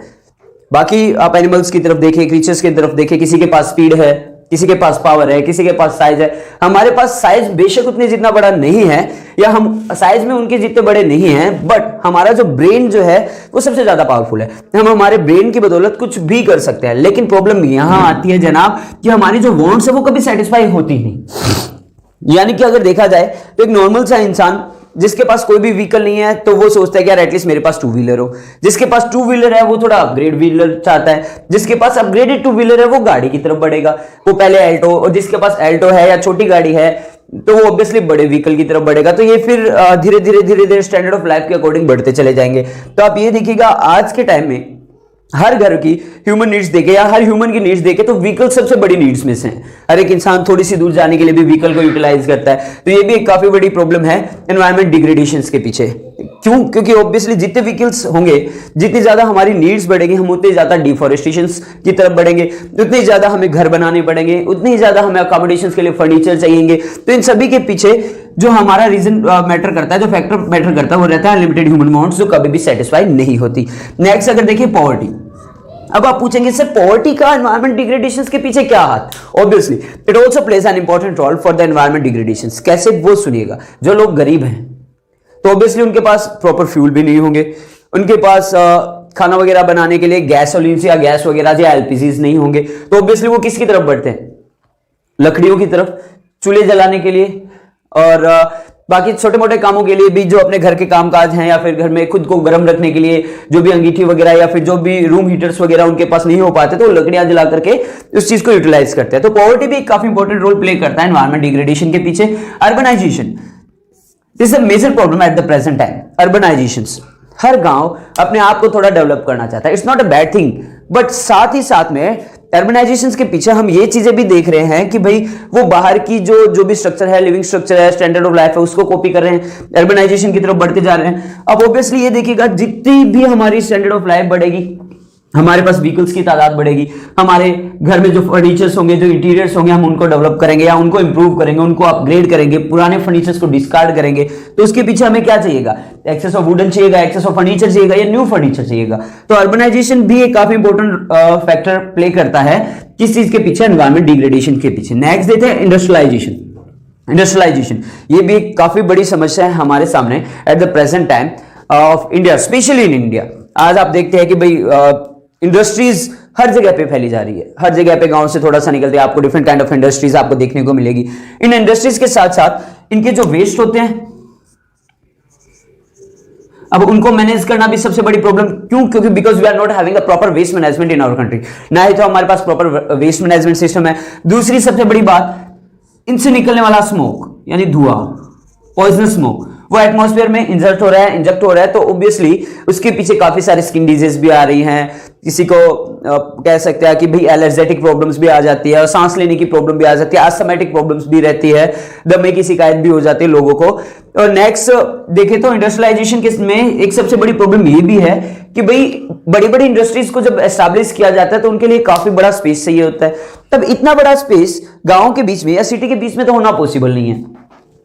बाकी आप एनिमल्स की तरफ देखें, क्रीचर्स की तरफ देखें, किसी के पास स्पीड है, किसी के पास पावर है, किसी के पास साइज है। हमारे पास साइज बेशक उतने जितना बड़ा नहीं है, या हम साइज में उनके जितने बड़े नहीं हैं, बट हमारा जो ब्रेन जो है वो सबसे ज्यादा पावरफुल है। हम हमारे ब्रेन की बदौलत कुछ भी कर सकते हैं। लेकिन प्रॉब्लम यहां आती है जनाब कि हमारी जो वांट्स है वो कभी सेटिस्फाई होती नहीं। यानी कि अगर देखा जाए तो एक नॉर्मल सा इंसान जिसके पास कोई भी व्हीकल नहीं है तो वो सोचता है कि यार एटलीस्ट मेरे पास टू व्हीलर हो। जिसके पास टू व्हीलर है वो थोड़ा अपग्रेड व्हीलर चाहता है। जिसके पास अपग्रेडेड टू व्हीलर है वो गाड़ी की तरफ बढ़ेगा, वो पहले एल्टो, और जिसके पास एल्टो है या छोटी गाड़ी है तो वो ऑब्वियसली बड़े व्हीकल की तरफ बढ़ेगा। तो ये फिर धीरे धीरे स्टैंडर्ड ऑफ लाइफ के अकॉर्डिंग बढ़ते चले जाएंगे। तो आप ये देखिएगा आज के टाइम में हर घर की ह्यूमन नीड्स देखे या हर ह्यूमन की नीड्स देखे तो व्हीकल सबसे बड़ी नीड्स में से है। हर एक इंसान थोड़ी सी दूर जाने के लिए भी व्हीकल को यूटिलाइज करता है। तो ये भी एक काफी बड़ी प्रॉब्लम है एनवायरमेंट डिग्रेडेशन के पीछे। क्यों? क्योंकि ऑब्वियसली जितने व्हीकल्स होंगे, जितनी ज्यादा हमारी नीड्स बढ़ेगी, हम उतनी ज्यादा डिफॉरेस्टेशन की तरफ बढ़ेंगे, उतनी ज्यादा हमें घर बनाने पड़ेंगे, उतनी ज्यादा हमें अकोमोडेशन के लिए फर्नीचर चाहिए। तो इन सभी के पीछे जो हमारा रीजन मैटर करता है, जो फैक्टर मैटर करता है, वो रहता है लिमिटेड ह्यूमन वांट्स, जो कभी भी सेटिस्फाई नहीं होती। नेक्स्ट अगर देखिए पॉवर्टी। अब आप पूछेंगे सर पॉवर्टी का एनवायरमेंट डिग्रेडेशन के पीछे क्या हाथ? Obviously it also plays an important role for the environment degradation. कैसे? वो सुनिएगा। जो लोग गरीब हैं तो ऑब्वियसली उनके पास प्रॉपर फ्यूल भी नहीं होंगे, उनके पास खाना वगैरह बनाने के लिए गैसोलीन या गैस वगैरह या एलपीजी नहीं होंगे, तो ऑब्वियसली वो किसकी तरफ बढ़ते हैं? लकड़ियों की तरफ, चूल्हे जलाने के लिए और बाकी छोटे मोटे कामों के लिए भी, जो अपने घर के कामकाज हैं या फिर घर में खुद को गर्म रखने के लिए जो भी अंगीठी वगैरह या फिर जो भी रूम हीटर्स वगैरह उनके पास नहीं हो पाते तो लकड़ियां जला करके उस चीज को यूटिलाइज करते हैं। तो पॉवर्टी भी एक काफी इंपॉर्टेंट रोल प्ले करता है एनवायरमेंट डिग्रेडेशन के पीछे। Urbanisation this is a major problem at the present time. Urbanisation, हर गांव अपने आप को थोड़ा डेवलप करना चाहता है, it's not a bad thing, but साथ ही साथ में अर्बनाइजेशन के पीछे हम ये चीजें भी देख रहे हैं कि भाई वो बाहर की जो भी स्ट्रक्चर है, लिविंग स्ट्रक्चर है, स्टैंडर्ड ऑफ लाइफ है, उसको कॉपी कर रहे हैं, अर्बनाइजेशन की तरफ बढ़ते जा रहे हैं। अब ऑब्वियसली ये देखिएगा जितनी भी हमारी स्टैंडर्ड ऑफ लाइफ बढ़ेगी, हमारे पास व्हीकल्स की तादाद बढ़ेगी, हमारे घर में जो फर्नीचर्स होंगे, जो इंटीरियर्स होंगे, हम उनको डेवलप करेंगे या उनको इंप्रूव करेंगे, उनको अपग्रेड करेंगे, पुराने फर्नीचर्स को डिस्कार्ड करेंगे। तो उसके पीछे हमें क्या चाहिएगा? एक्सेस ऑफ वुडन चाहिएगा, एक्सेस ऑफ फर्नीचर चाहिएगा या न्यू फर्नीचर चाहिएगा। तो अर्बनाइजेशन भी एक काफी इंपॉर्टेंट फैक्टर प्ले करता है किस चीज के पीछे? एनवायरमेंट डिग्रेडेशन के पीछे। नेक्स्ट देते हैं इंडस्ट्रियलाइजेशन। इंडस्ट्रियलाइजेशन ये भी एक काफी बड़ी समस्या है हमारे सामने eight the present time of India, specially in India. आज आप देखते हैं कि भाई इंडस्ट्रीज हर जगह पे फैली जा रही है, हर जगह पे गांव से थोड़ा सा निकलते आपको डिफरेंट काइंड ऑफ इंडस्ट्रीज आपको देखने को मिलेगी। इन इंडस्ट्रीज के साथ साथ इनके जो वेस्ट होते हैं, अब उनको मैनेज करना भी सबसे बड़ी प्रॉब्लम। क्यों? क्योंकि because we are not having a proper waste management in our country. ना ही तो हमारे पास प्रॉपर वेस्ट मैनेजमेंट सिस्टम है। दूसरी सबसे बड़ी बात, इनसे निकलने वाला स्मोक यानी धुआं, पॉइजनस स्मोक, वो एटमॉस्फेयर में इंजेक्ट हो रहा है तो ऑब्वियसली उसके पीछे काफी सारे स्किन डिजीज भी आ रही हैं। किसी को कह सकते हैं कि भाई एलर्जेटिक प्रॉब्लम्स भी आ जाती है, और सांस लेने की प्रॉब्लम भी आ जाती है, अस्थमैटिक प्रॉब्लम्स भी रहती है, दमे की शिकायत भी हो जाती है लोगों को। और नेक्स्ट देखें तो इंडस्ट्रियलाइजेशन में एक सबसे बड़ी प्रॉब्लम ये भी है कि भाई बड़ी बड़ी इंडस्ट्रीज को जब एस्टैब्लिश किया जाता है तो उनके लिए काफी बड़ा स्पेस चाहिए होता है। तब इतना बड़ा स्पेस गांव के बीच में या सिटी के बीच में तो होना पॉसिबल नहीं है।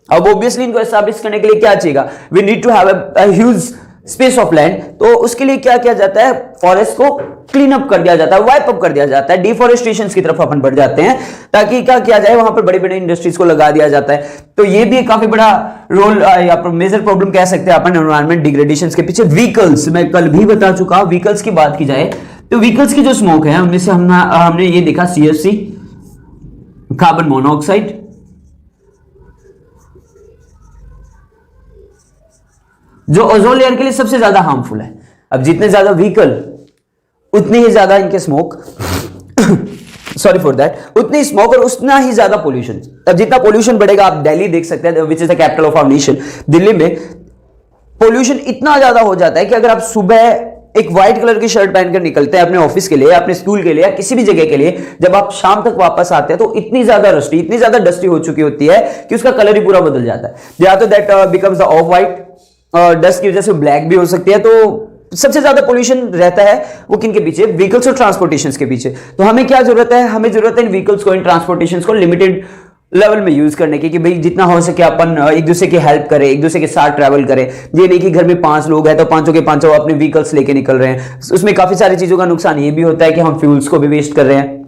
अब ऑब्वियसली इनको एस्टैब्लिश करने के लिए क्या चाहिए? We need to have a huge space of land. तो उसके लिए क्या किया जाता है? फॉरेस्ट को क्लीन अप कर दिया जाता है, वाइप अप कर दिया जाता है, डिफॉरेस्टेशन की तरफ अपन बढ़ जाते हैं ताकि क्या किया जाए, वहां पर बड़े बड़े इंडस्ट्रीज को लगा दिया जाता है। तो ये भी एक काफी बड़ा रोल या मेजर प्रॉब्लम कह सकते हैं अपन एनवायरमेंट डिग्रेडेशन के पीछे। व्हीकल्स, मैं कल भी बता चुका, व्हीकल्स की बात की जाए तो व्हीकल्स की जो स्मोक है उनमें से हमने ये देखा CFC, कार्बन मोनोऑक्साइड, जो ओजोन लेयर के लिए सबसे ज्यादा हार्मफुल है। अब जितने ज्यादा व्हीकल उतनी ही ज्यादा इनके स्मोक सॉरी फॉर दैट, उतनी स्मोक और उतना ही ज्यादा पोल्यूशन। अब जितना पोल्यूशन बढ़ेगा, आप दिल्ली देख सकते हैं which is the capital of our nation, Delhi में पोल्यूशन इतना ज्यादा हो जाता है कि अगर आप सुबह एक व्हाइट कलर की शर्ट पहनकर निकलते हैं अपने ऑफिस के लिए, अपने स्कूल के लिए या किसी भी जगह के लिए, जब आप शाम तक वापस आते हैं तो इतनी ज्यादा रस्टी, इतनी ज्यादा डस्टी हो चुकी होती है कि उसका कलर ही पूरा बदल जाता है। या तो that becomes the of white, dust की वजह से ब्लैक भी हो सकती है। तो सबसे ज्यादा पोल्यूशन रहता है वो किन के पीछे? व्हीकल्स और ट्रांसपोर्टेशन के पीछे। तो हमें क्या जरूरत है? हमें जरूरत है इन व्हीकल्स को, इन ट्रांसपोर्टेशन को लिमिटेड लेवल में यूज करने की, कि भाई जितना हो सके अपन एक दूसरे की हेल्प करें, एक दूसरे के साथ ट्रैवल करें। ये नहीं कि घर में 5 लोग हैं तो पांचों के पांचों अपने व्हीकल्स लेके निकल रहे हैं। उसमें काफी सारी चीजों का नुकसान ये भी होता है कि हम फ्यूल्स को भी वेस्ट कर रहे हैं,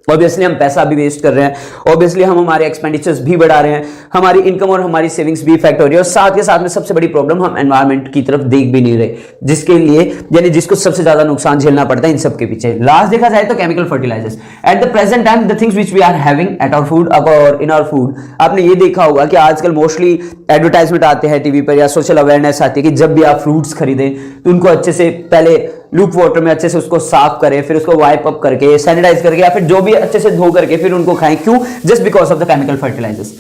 ऑब्वियसली हम पैसा भी वेस्ट कर रहे हैं, ऑब्वियसली हम हमारे एक्सपेंडिचर्स भी बढ़ा रहे हैं, हमारी इनकम और हमारी सेविंग्स भी इफेक्ट हो रही है, और साथ के साथ में सबसे बड़ी प्रॉब्लम हम एनवायरनमेंट की तरफ देख भी नहीं रहे, जिसके लिए यानी जिसको सबसे ज्यादा नुकसान झेलना पड़ता है इन सब के पीछे। लास्ट देखा जाए तो chemical fertilizers at the present time the things which we are having at our food और इन आवर फूड। आपने ये देखा होगा कि आजकल मोस्टली एडवर्टाइजमेंट आते हैं टीवी पर या सोशल अवेयरनेस आती है कि जब भी आप फ्रूट्स खरीदें तो उनको अच्छे से पहले लूप वाटर में अच्छे से उसको साफ करें, फिर उसको वाइप अप करके सैनिटाइज करके या फिर जो भी अच्छे से धो करके फिर उनको खाएं। क्यों? Just because of the chemical fertilizers.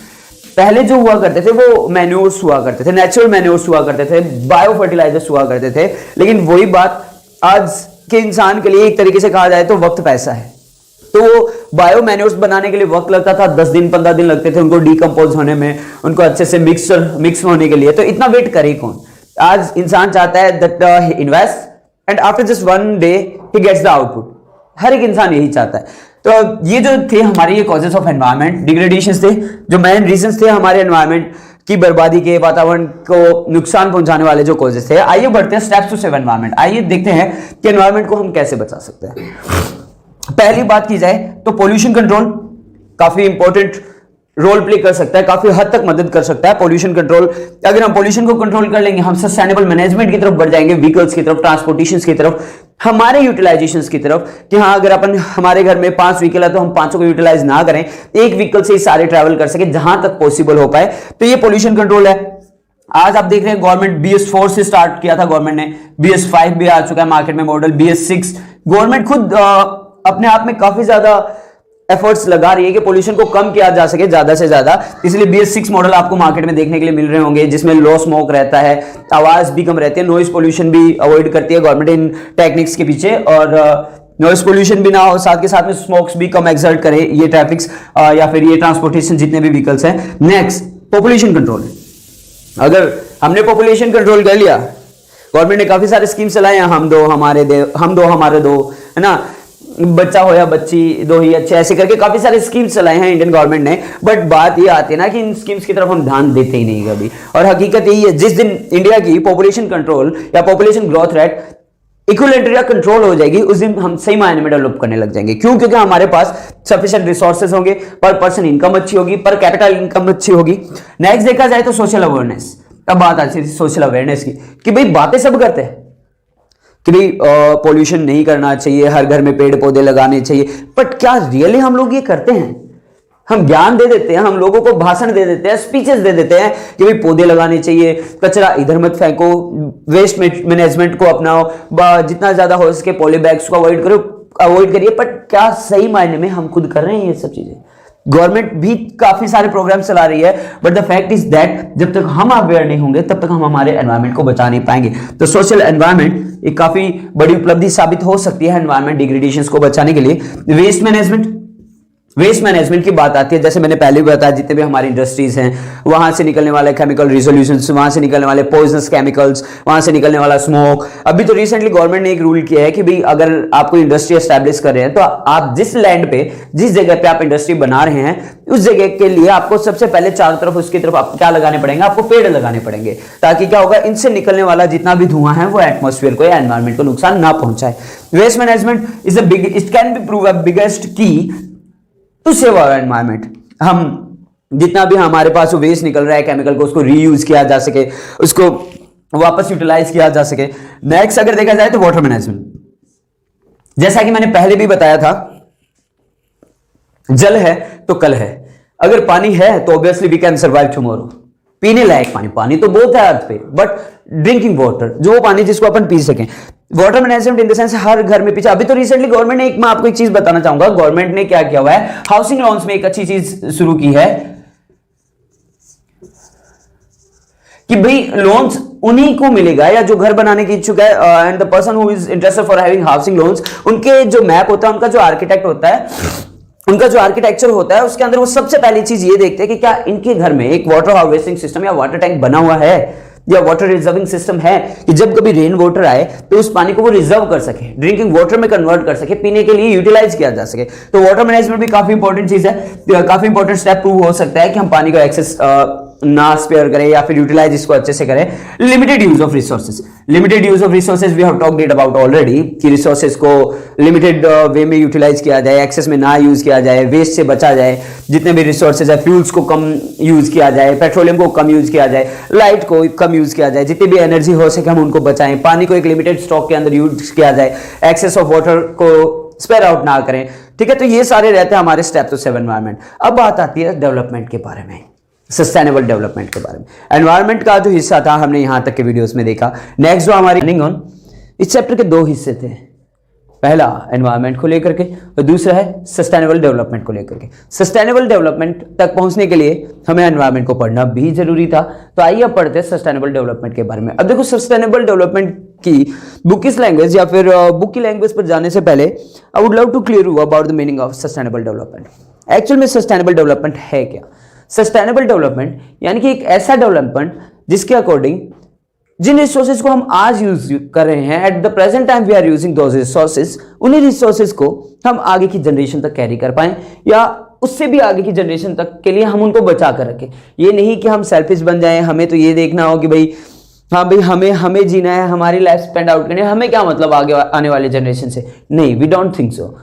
पहले जो हुआ करते थे वो मैन्योर्स हुआ करते थे, नेचुरल मैन्योर्स हुआ करते थे, बायो फर्टिलाइजर्स हुआ करते थे, लेकिन वही बात आज के इंसान के लिए एक तरीके से कहा जाए तो वक्त पैसा है। तो वो बायो मैन्योर्स बनाने के लिए वक्त लगता था, 10 दिन 15 दिन लगते थे उनको डिकम्पोज होने में, उनको अच्छे से मिक्स होने के लिए। तो इतना वेट करे कौन? आज इंसान चाहता है that he invest and after just one day he gets the output. हर एक इंसान यही चाहता है। तो ये जो थे हमारे ये कॉजेस ऑफ एनवायरनमेंट डिग्रेडेशन थे, जो मेन रीजंस थे हमारे एनवायरनमेंट की बर्बादी के, वातावरण को नुकसान पहुंचाने वाले जो कॉजेस थे। आइए बढ़ते हैं स्टेप्स टू सेव एनवायरनमेंट। आइए देखते हैं कि एनवायरनमेंट को हम कैसे बचा सकते हैं। पहली बात की जाए तो पोल्यूशन कंट्रोल काफी इंपॉर्टेंट रोल प्ले कर सकता है, काफी हद तक मदद कर सकता है पोल्यूशन कंट्रोल। अगर हम पोल्यूशन को कंट्रोल कर लेंगे, हम सस्टेनेबल मैनेजमेंट की तरफ बढ़ जाएंगे, व्हीकल्स की तरफ, ट्रांसपोर्टेशन की तरफ, हमारे यूटिलाइजेशन की तरफ, कि हाँ अगर अपन हमारे घर में 5 व्हीकल है तो हम 5 को यूटिलाइज ना करें, एक व्हीकल से ही सारे ट्रैवल कर सके जहां तक पॉसिबल हो पाए। तो ये पोल्यूशन कंट्रोल है। आज आप देख रहे हैं गवर्नमेंट BS4 से स्टार्ट किया था गवर्नमेंट ने, BS5 भी आ चुका है मार्केट में मॉडल, BS6। गवर्नमेंट खुद अपने आप में काफी ज्यादा एफर्ट्स लगा रही है कि पोल्यूशन को कम किया जा सके ज्यादा से ज्यादा। इसलिए BS6 मॉडल आपको मार्केट में देखने के लिए मिल रहे होंगे, जिसमें लो स्मोक रहता है, आवाज भी कम रहती है, नॉइज पोल्यूशन भी अवॉइड करती है गवर्नमेंट इन टेक्निक्स के पीछे, और नॉइज पोल्यूशन भी ना हो, साथ के साथ में स्मोक्स भी कम एक्सर्ट करे ये ट्रैफिक्स या फिर ये ट्रांसपोर्टेशन जितने भी व्हीकल्स हैं। Next population control. अगर हमने पॉपुलेशन कंट्रोल कर लिया, गवर्नमेंट ने काफी सारे स्कीम चलाए हैं, हम दो हमारे दो, है ना, बच्चा हो या बच्ची दो ही अच्छे, ऐसे करके काफी सारे स्कीम्स चलाए हैं इंडियन गवर्नमेंट ने। बट बात ये आती है ना कि इन स्कीम्स की तरफ हम ध्यान देते ही नहीं कभी। और हकीकत यही है, जिस दिन इंडिया की पॉपुलेशन कंट्रोल या पॉपुलेशन ग्रोथ रेट इक्विलिब्रियम या कंट्रोल हो जाएगी, उस दिन हम सही मायने में डेवलप करने लग जाएंगे। क्यों? क्योंकि हमारे पास सफिशिएंट रिसोर्सेज होंगे, पर पर्सन इनकम अच्छी होगी, पर कैपिटल इनकम अच्छी होगी। नेक्स्ट देखा जाए तो सोशल अवेयरनेस। अब बात आती है सोशल अवेयरनेस की कि भाई बातें सब करते हैं कि भाई पॉल्यूशन नहीं करना चाहिए, हर घर में पेड़ पौधे लगाने चाहिए, बट क्या रियली हम लोग ये करते हैं? हम ज्ञान दे देते हैं, हम लोगों को भाषण दे देते हैं, स्पीचेस दे देते हैं कि भाई पौधे लगाने चाहिए, कचरा इधर मत फेंको, वेस्ट मैनेजमेंट को अपनाओ, जितना ज्यादा हो सके पॉली बैग्स को अवॉइड करिए, बट क्या सही मायने में हम खुद कर रहे हैं ये सब चीजें? गवर्नमेंट भी काफी सारे प्रोग्राम चला रही है, but the fact is that जब तक हम अवेयर नहीं होंगे तब तक हम हमारे एनवायरनमेंट को बचा नहीं पाएंगे। तो सोशल एनवायरनमेंट एक काफी बड़ी उपलब्धि साबित हो सकती है एनवायरनमेंट डिग्रेडेशन को बचाने के लिए। वेस्ट मैनेजमेंट की बात आती है, जैसे मैंने पहले भी बताया, जितने भी हमारी इंडस्ट्रीज हैं वहां से निकलने वाले केमिकल रिजोल्यूशंस, वहां से निकलने वाले पॉइजनस केमिकल्स, वहां से निकलने वाला स्मोक। अभी तो रिसेंटली गवर्नमेंट ने एक रूल किया है कि भाई अगर आप कोई इंडस्ट्री एस्टैब्लिश कर रहे हैं तो आप जिस लैंड पे, जिस जगह पे आप इंडस्ट्री बना रहे हैं, उस जगह के लिए आपको सबसे पहले चारों तरफ उसकी तरफ आप क्या लगाने पड़ेंगे? आपको पेड़ लगाने पड़ेंगे, ताकि क्या होगा, इनसे निकलने वाला जितना भी धुआं है वो एटमॉस्फेयर को या एनवायरनमेंट को नुकसान ना पहुंचाए। Waste management is a big, it can be prove a biggest key to save our environment. हम जितना भी हमारे पास वेस्ट निकल रहा है केमिकल को, उसको रीयूज किया जा सके, उसको वापस यूटिलाइज किया जा सके। नेक्स्ट अगर देखा जाए तो वाटर मैनेजमेंट। जैसा कि मैंने पहले भी बताया था, जल है तो कल है। अगर पानी है तो obviously we can survive tomorrow. पीने लायक पानी तो बहुत है अर्थ पे, बट ड्रिंकिंग वाटर, जो वो पानी जिसको अपन पी सकें। Water management in the sense हर घर में पीछे। अभी तो रिसेंटली गवर्नमेंट ने मैं आपको एक चीज बताना चाहूंगा, गवर्नमेंट ने क्या किया हुआ है, हाउसिंग लोन्स में एक अच्छी चीज शुरू की है कि भाई लोन्स उन्हीं को मिलेगा या जो घर बनाने की इच्छुक है, and the person who is interested for having housing loans, उनके जो मैप होता है, उनका जो आर्किटेक्ट होता है, उनका जो आर्किटेक्चर होता है, उसके अंदर वो सबसे पहली चीज ये देखते हैं कि क्या इनके घर में एक वाटर हार्वेस्टिंग सिस्टम या वाटर टैंक बना हुआ है, या वाटर रिजर्विंग सिस्टम है, कि जब कभी रेन वाटर आए तो उस पानी को वो रिजर्व कर सके, ड्रिंकिंग वाटर में कन्वर्ट कर सके, पीने के लिए यूटिलाइज किया जा सके। तो वाटर मैनेजमेंट भी काफी इंपॉर्टेंट चीज है, काफी इंपॉर्टेंट स्टेप प्रूव हो सकता है कि हम पानी को एक्सेस ना स्पेयर करें या फिर यूटिलाइज इसको अच्छे से करें। Limited use of resources, limited use of resources we have talked it about already कि रिसोर्सेज को लिमिटेड वे में यूटिलाइज किया जाए, एक्सेस में ना यूज किया जाए, वेस्ट से बचा जाए, जितने भी रिसोर्सेज है फ्यूल्स को कम यूज किया जाए, पेट्रोलियम को कम यूज किया जाए, लाइट को कम यूज किया जाए, जितनी भी एनर्जी हो सके हम उनको बचाएं, पानी को एक लिमिटेड स्टॉक के अंदर यूज किया जाए, एक्सेस ऑफ वाटर को स्पेयर आउट ना करें। ठीक है, तो ये सारे रहते हैं हमारे स्टेप टू सेव एनवायरमेंट। अब बात आती है डेवलपमेंट के बारे में, सस्टेनेबल डेवलपमेंट के बारे में। एनवायरनमेंट का जो हिस्सा था हमने यहां तक के वीडियोस में देखा। नेक्स्ट जो हमारी रनिंग ऑन, इस चैप्टर के दो हिस्से थे, पहला एनवायरनमेंट को लेकर के और दूसरा है सस्टेनेबल डेवलपमेंट को लेकर के। सस्टेनेबल डेवलपमेंट तक पहुंचने के लिए हमें एनवायरनमेंट को पढ़ना भी जरूरी था, तो आइए अब पढ़ते हैं सस्टेनेबल डेवलपमेंट के बारे में। अब देखो, सस्टेनेबल डेवलपमेंट की बुक की लैंग्वेज या फिर बुक की लैंग्वेज पर जाने से पहले I would love to clear you about the meaning of sustainable development. Actual में सस्टेनेबल डेवलपमेंट है क्या? सस्टेनेबल डेवलपमेंट यानी कि एक ऐसा डेवलपमेंट जिसके अकॉर्डिंग जिन रिसोर्सेज को हम आज यूज कर रहे हैं, at the present time we are using those resources, उन्हीं रिसोर्सेज को हम आगे की जनरेशन तक कैरी कर पाएं या उससे भी आगे की जनरेशन तक के लिए हम उनको बचा कर रखें। ये नहीं कि हम सेल्फिश बन जाएं, हमें तो ये देखना हो कि भाई हाँ भाई हमें जीना है, हमारी लाइफ स्पेंड आउट करनी है, हमें क्या मतलब आगे आने वाले जनरेशन से। नहीं, we don't think so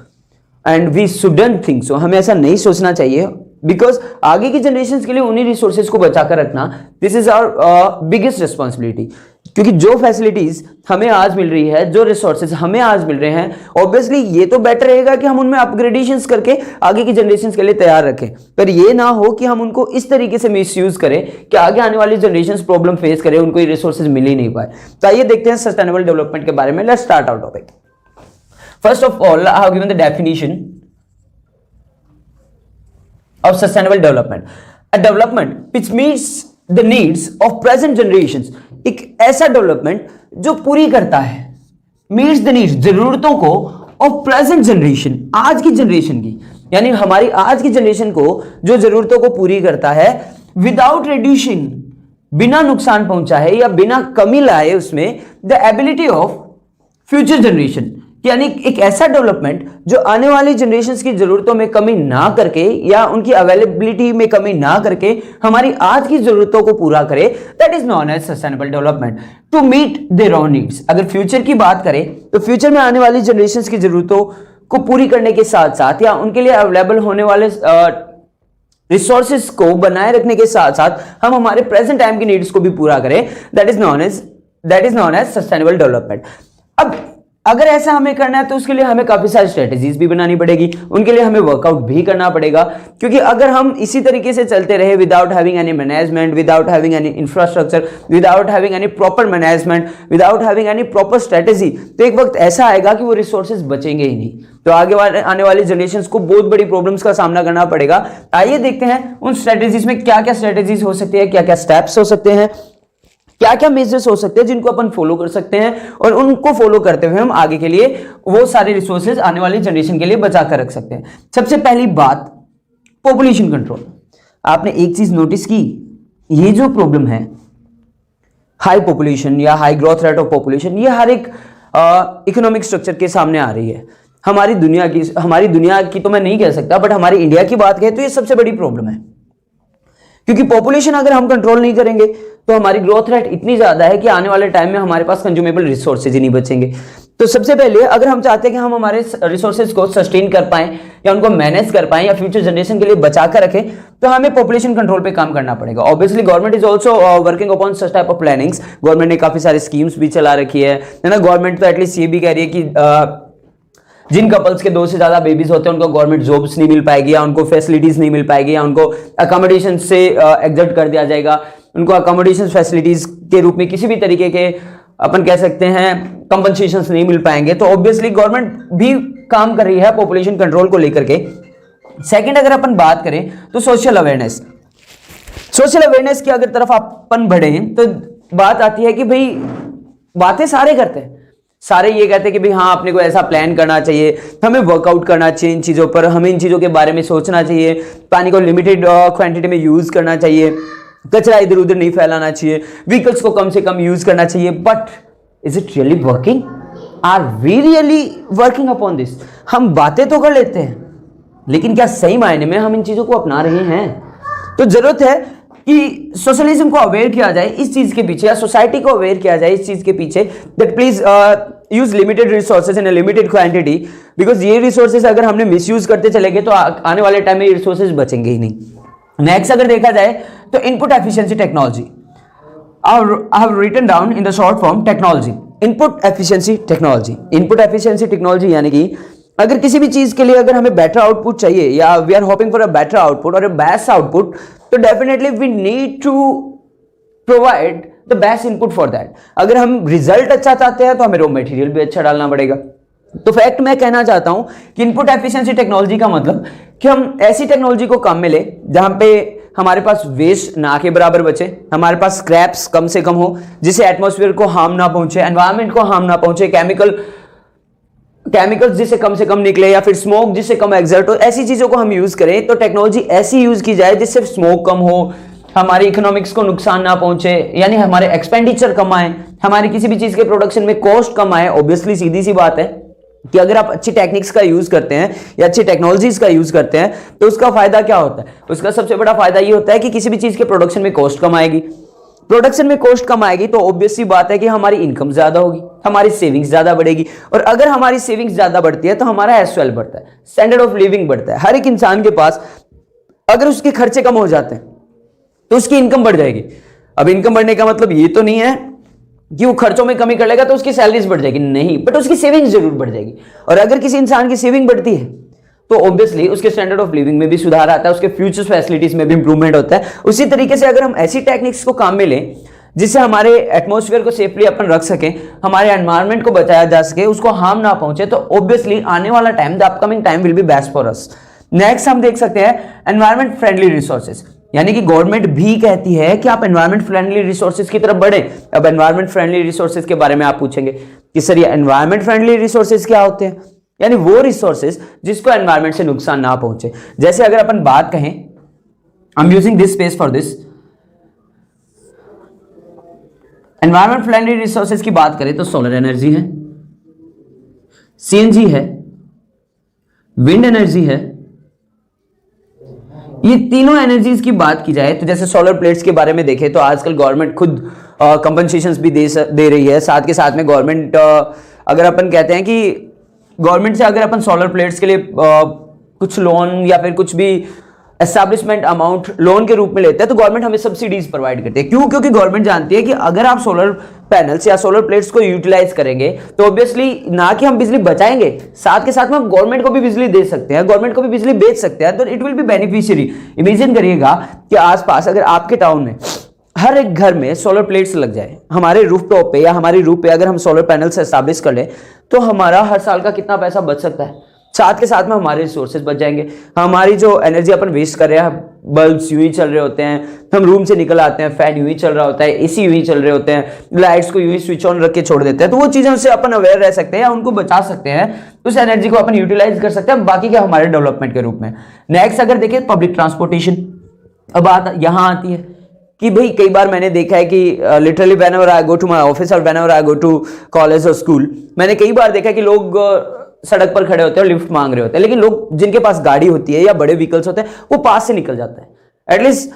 and we shouldn't think so. हमें ऐसा नहीं सोचना चाहिए, बिकॉज आगे की जनरेशन के लिए उन्हीं रिसोर्सेज को बचाकर रखना, this is our biggest responsibility. क्योंकि जो फैसिलिटीज हमें आज मिल रही है, जो रिसोर्सेज हमें आज मिल रहे हैं, ऑब्वियसली ये तो बेटर रहेगा कि हम उनमें अपग्रेडेशंस करके आगे की जनरेशन के लिए तैयार रखें, पर ये ना हो कि हम उनको इस तरीके से मिसयूज करें कि आगे आने वाली जनरेशन प्रॉब्लम फेस करें, उनको ये रिसोर्सेज मिल ही नहीं पाए। तो आइए देखते हैं सस्टेनेबल डेवलपमेंट के बारे में। Let's start our topic. First of all, I have given the definition of sustainable development, a development which meets the needs of present generations। एक ऐसा डेवलपमेंट जो पूरी करता है, meets the needs, जरूरतों को of present generation, आज की जनरेशन की, यानी हमारी आज की जनरेशन को जो जरूरतों को पूरी करता है without reducing, बिना नुकसान पहुंचाए या बिना कमी लाए उसमें the ability of future generation, यानी एक ऐसा डेवलपमेंट जो आने वाली जनरेशंस की जरूरतों में कमी ना करके या उनकी अवेलेबिलिटी में कमी ना करके हमारी आज की जरूरतों को पूरा करे, that is known as sustainable development to meet their own needs. अगर फ्यूचर की बात करें तो फ्यूचर में आने वाली जनरेशंस की जरूरतों को पूरी करने के साथ साथ या उनके लिए अवेलेबल होने वाले रिसोर्सेज को बनाए रखने के साथ साथ हम हमारे प्रेजेंट टाइम की नीड्स को भी पूरा करें, that is known as sustainable development. अब अगर ऐसा हमें करना है तो उसके लिए हमें काफी सारी स्ट्रेटेजीज भी बनानी पड़ेगी, उनके लिए हमें वर्कआउट भी करना पड़ेगा। क्योंकि अगर हम इसी तरीके से चलते रहे without having any management, without having any infrastructure, without having any proper management, without having any proper strategy, तो एक वक्त ऐसा आएगा कि वो रिसोर्सेज बचेंगे ही नहीं, तो आगे आने वाली जनरेशन को बहुत बड़ी प्रॉब्लम्स का सामना करना पड़ेगा। आइए देखते हैं उन स्ट्रेटेजीज में क्या क्या स्ट्रेटेजीज हो सकती है, क्या क्या स्टेप्स हो सकते हैं, क्या क्या मेजर्स हो सकते हैं जिनको अपन फॉलो कर सकते हैं और उनको फॉलो करते हुए हम आगे के लिए वो सारे रिसोर्सेज आने वाली जनरेशन के लिए बचा कर रख सकते हैं। सबसे पहली बात, पॉपुलेशन कंट्रोल। आपने एक चीज नोटिस की, ये जो प्रॉब्लम है हाई पॉपुलेशन या high growth rate of population, ये हर एक इकोनॉमिक स्ट्रक्चर के सामने आ रही है। हमारी दुनिया की तो मैं नहीं कह सकता, बट हमारी इंडिया की बात करें तो ये सबसे बड़ी प्रॉब्लम है। क्योंकि पॉपुलेशन अगर हम कंट्रोल नहीं करेंगे तो हमारी ग्रोथ रेट इतनी ज्यादा है कि आने वाले टाइम में हमारे पास कंज्यूमेबल रिसोर्सेज ही नहीं बचेंगे। तो सबसे पहले अगर हम चाहते हैं कि हम हमारे रिसोर्सेज को सस्टेन कर पाएं या उनको मैनेज कर पाएं या फ्यूचर जनरेशन के लिए बचा कर रखें, तो हमें पॉपुलेशन कंट्रोल पे काम करना पड़ेगा। Obviously government is also working upon such type of plannings. Government ने काफी सारी स्कीम्स भी चला रखी है ना। गवर्नमेंट तो एटलीस्ट ये भी कह रही है कि जिन कपल्स के 2 से ज्यादा बेबीज होते हैं उनको गवर्नमेंट जॉब्स नहीं मिल पाएगी या उनको फैसिलिटीज नहीं मिल पाएगी या उनको अकोमोडेशन से एग्जट कर दिया जाएगा, उनको अकोमोडेशन फैसिलिटीज के रूप में किसी भी तरीके के अपन कह सकते हैं कंपनसेशंस नहीं मिल पाएंगे। तो ऑब्वियसली गवर्नमेंट भी काम कर रही है पॉपुलेशन कंट्रोल को लेकर के। सेकंड, अगर अपन बात करें तो सोशल अवेयरनेस की अगर तरफ अपन बढ़े तो बात आती है कि भाई बातें सारे करते हैं, सारे ये कहते हैं कि भाई हाँ अपने को ऐसा प्लान करना चाहिए, हमें वर्कआउट करना चाहिए इन चीज़ों पर, हमें इन चीज़ों के बारे में सोचना चाहिए, पानी को लिमिटेड क्वांटिटी में यूज़ करना चाहिए, कचरा इधर उधर नहीं फैलाना चाहिए, व्हीकल्स को कम से कम यूज़ करना चाहिए। But is it really working? Are we really working upon this? हम बातें तो कर लेते हैं लेकिन क्या सही मायने में हम इन चीज़ों को अपना रहे हैं? तो जरूरत है कि सोशलिज्म को अवेयर किया जाए इस चीज के पीछे, या सोसाइटी को अवेयर किया जाए इस चीज के पीछे, that please use limited resources in a limited quantity, because ये रिसोर्सेज अगर हमने मिसयूज करते चले गए तो आने वाले टाइम में ये रिसोर्सेज बचेंगे ही नहीं। नेक्स्ट अगर देखा जाए तो input efficiency technology, I have written down in the short form technology, input efficiency technology। input efficiency technology यानी कि अगर किसी भी चीज के लिए अगर हमें बेटर आउटपुट चाहिए या we are hoping for a better output और अ बेस्ट आउटपुट, तो definitely we need to provide the best input for that. अगर हम रिजल्ट अच्छा चाहते हैं तो हमें रॉ मटेरियल भी अच्छा डालना पड़ेगा। तो फैक्ट मैं कहना चाहता हूं कि इनपुट एफिशिएंसी टेक्नोलॉजी का मतलब कि हम ऐसी टेक्नोलॉजी को काम में ले जहां पे हमारे पास वेस्ट ना के बराबर बचे, हमारे पास स्क्रैप्स कम से कम हो, जिससे एटमॉस्फेयर को हार्म ना पहुंचे, एनवायरनमेंट को हार्म ना पहुंचे, केमिकल्स जिससे कम से कम निकले या फिर स्मोक जिससे कम एग्जर्ट हो, ऐसी चीजों को हम यूज करें। तो टेक्नोलॉजी ऐसी यूज की जाए जिससे स्मोक कम हो, हमारी इकोनॉमिक्स को नुकसान ना पहुंचे, यानी हमारे एक्सपेंडिचर कम आए, हमारी किसी भी चीज के प्रोडक्शन में कॉस्ट कम आए। ऑब्वियसली सीधी सी बात है कि अगर आप अच्छी टेक्निक्स का यूज करते हैं या अच्छी टेक्नोलॉजीज का यूज करते हैं तो उसका फायदा क्या होता है? उसका सबसे बड़ा फायदा ये होता है कि किसी भी चीज के प्रोडक्शन में कॉस्ट कम आएगी। प्रोडक्शन में कॉस्ट कम आएगी तो ऑब्वियस सी बात है कि हमारी इनकम ज्यादा होगी, हमारी सेविंग्स ज्यादा बढ़ेगी, और अगर हमारी सेविंग्स ज्यादा बढ़ती है तो हमारा एज वेल बढ़ता है, स्टैंडर्ड ऑफ लिविंग बढ़ता है। हर एक इंसान के पास अगर उसके खर्चे कम हो जाते हैं तो उसकी इनकम बढ़ जाएगी। अब इनकम बढ़ने का मतलब ये तो नहीं है कि वो खर्चों में कमी कर लेगा तो उसकी सैलरीज बढ़ जाएगी, नहीं, बट उसकी सेविंग्स जरूर बढ़ जाएगी। और अगर किसी इंसान की सेविंग बढ़ती है तो ऑब्वियसली उसके स्टैंडर्ड ऑफ लिविंग में भी सुधार आता है, उसके फ्यूचर फैसिलिटीज में भी इंप्रूवमेंट होता है। उसी तरीके से अगर हम ऐसी टेक्निक्स को काम में लें जिससे हमारे एटमॉस्फेयर को सेफली अपन रख सकें, हमारे एनवायरनमेंट को बचाया जा सके, उसको हार्म ना पहुंचे, तो ऑब्वियसली आने वाला time, the upcoming time will be best for us. Next हम देख सकते हैं एनवायरमेंट फ्रेंडली रिसोर्सेज, यानी कि गवर्नमेंट भी कहती है कि आप एनवायरमेंट फ्रेंडली रिसोर्सेज की तरफ बढ़े। अब एनवायरमेंट फ्रेंडली रिसोर्सेज के बारे में आप पूछेंगे कि सर ये एनवायरमेंट फ्रेंडली रिसोर्सेज क्या होते हैं? यानी वो रिसोर्सेज जिसको एनवायरमेंट से नुकसान ना पहुंचे। जैसे अगर अपन बात कहें, I am using this space for this, environment friendly resources की बात करें तो सोलर एनर्जी है, सीएनजी है, विंड एनर्जी है। ये तीनों एनर्जीज की बात की जाए तो जैसे सोलर प्लेट्स के बारे में देखें तो आजकल गवर्नमेंट खुद कंपनसेशंस भी दे रही है। साथ के साथ में गवर्नमेंट, अगर अपन कहते हैं कि गवर्नमेंट से अगर अपन सोलर प्लेट्स के लिए कुछ लोन या फिर कुछ भी एस्टैब्लिशमेंट अमाउंट लोन के रूप में लेते हैं तो गवर्नमेंट हमें सब्सिडीज प्रोवाइड करती है। क्यों? क्योंकि गवर्नमेंट जानती है कि अगर आप सोलर पैनल्स या सोलर प्लेट्स को यूटिलाइज करेंगे तो ऑब्वियसली ना कि हम बिजली बचाएंगे, साथ के साथ में हम गवर्नमेंट को भी बिजली दे सकते हैं, गवर्नमेंट को भी बिजली बेच सकते हैं, तो it will be beneficiary. Imagine करिएगा कि आसपास अगर आपके टाउन में हर एक घर में सोलर प्लेट्स लग जाए, हमारे रूफ टॉप पे या हमारी रूफ पे अगर हम सोलर पैनल्स एस्टैब्लिश कर ले तो हमारा हर साल का कितना पैसा बच सकता है। साथ के साथ में हमारे रिसोर्सेज बच जाएंगे, हमारी जो एनर्जी अपन वेस्ट कर रहे हैं, बल्ब्स यूं ही चल रहे होते हैं, हम रूम से निकल आते हैं, फैन यूं ही चल रहा होता है, एसी यूं ही चल रहे होते हैं, लाइट्स को यूं ही स्विच ऑन रख के छोड़ देते हैं, तो वो चीज़ों से अपन अवेयर रह सकते हैं या उनको बचा सकते हैं, उस एनर्जी को अपन यूटिलाइज कर सकते हैं बाकी के हमारे डेवलपमेंट के रूप में। नेक्स्ट अगर देखें पब्लिक ट्रांसपोर्टेशन, अब बात यहाँ आती है कि भाई कई बार मैंने देखा है कि literally whenever I go to my office और whenever I go to college और स्कूल, मैंने कई बार देखा है कि लोग सड़क पर खड़े होते हैं और लिफ्ट मांग रहे होते हैं, लेकिन लोग जिनके पास गाड़ी होती है या बड़े व्हीकल्स होते हैं वो पास से निकल जाते हैं। At least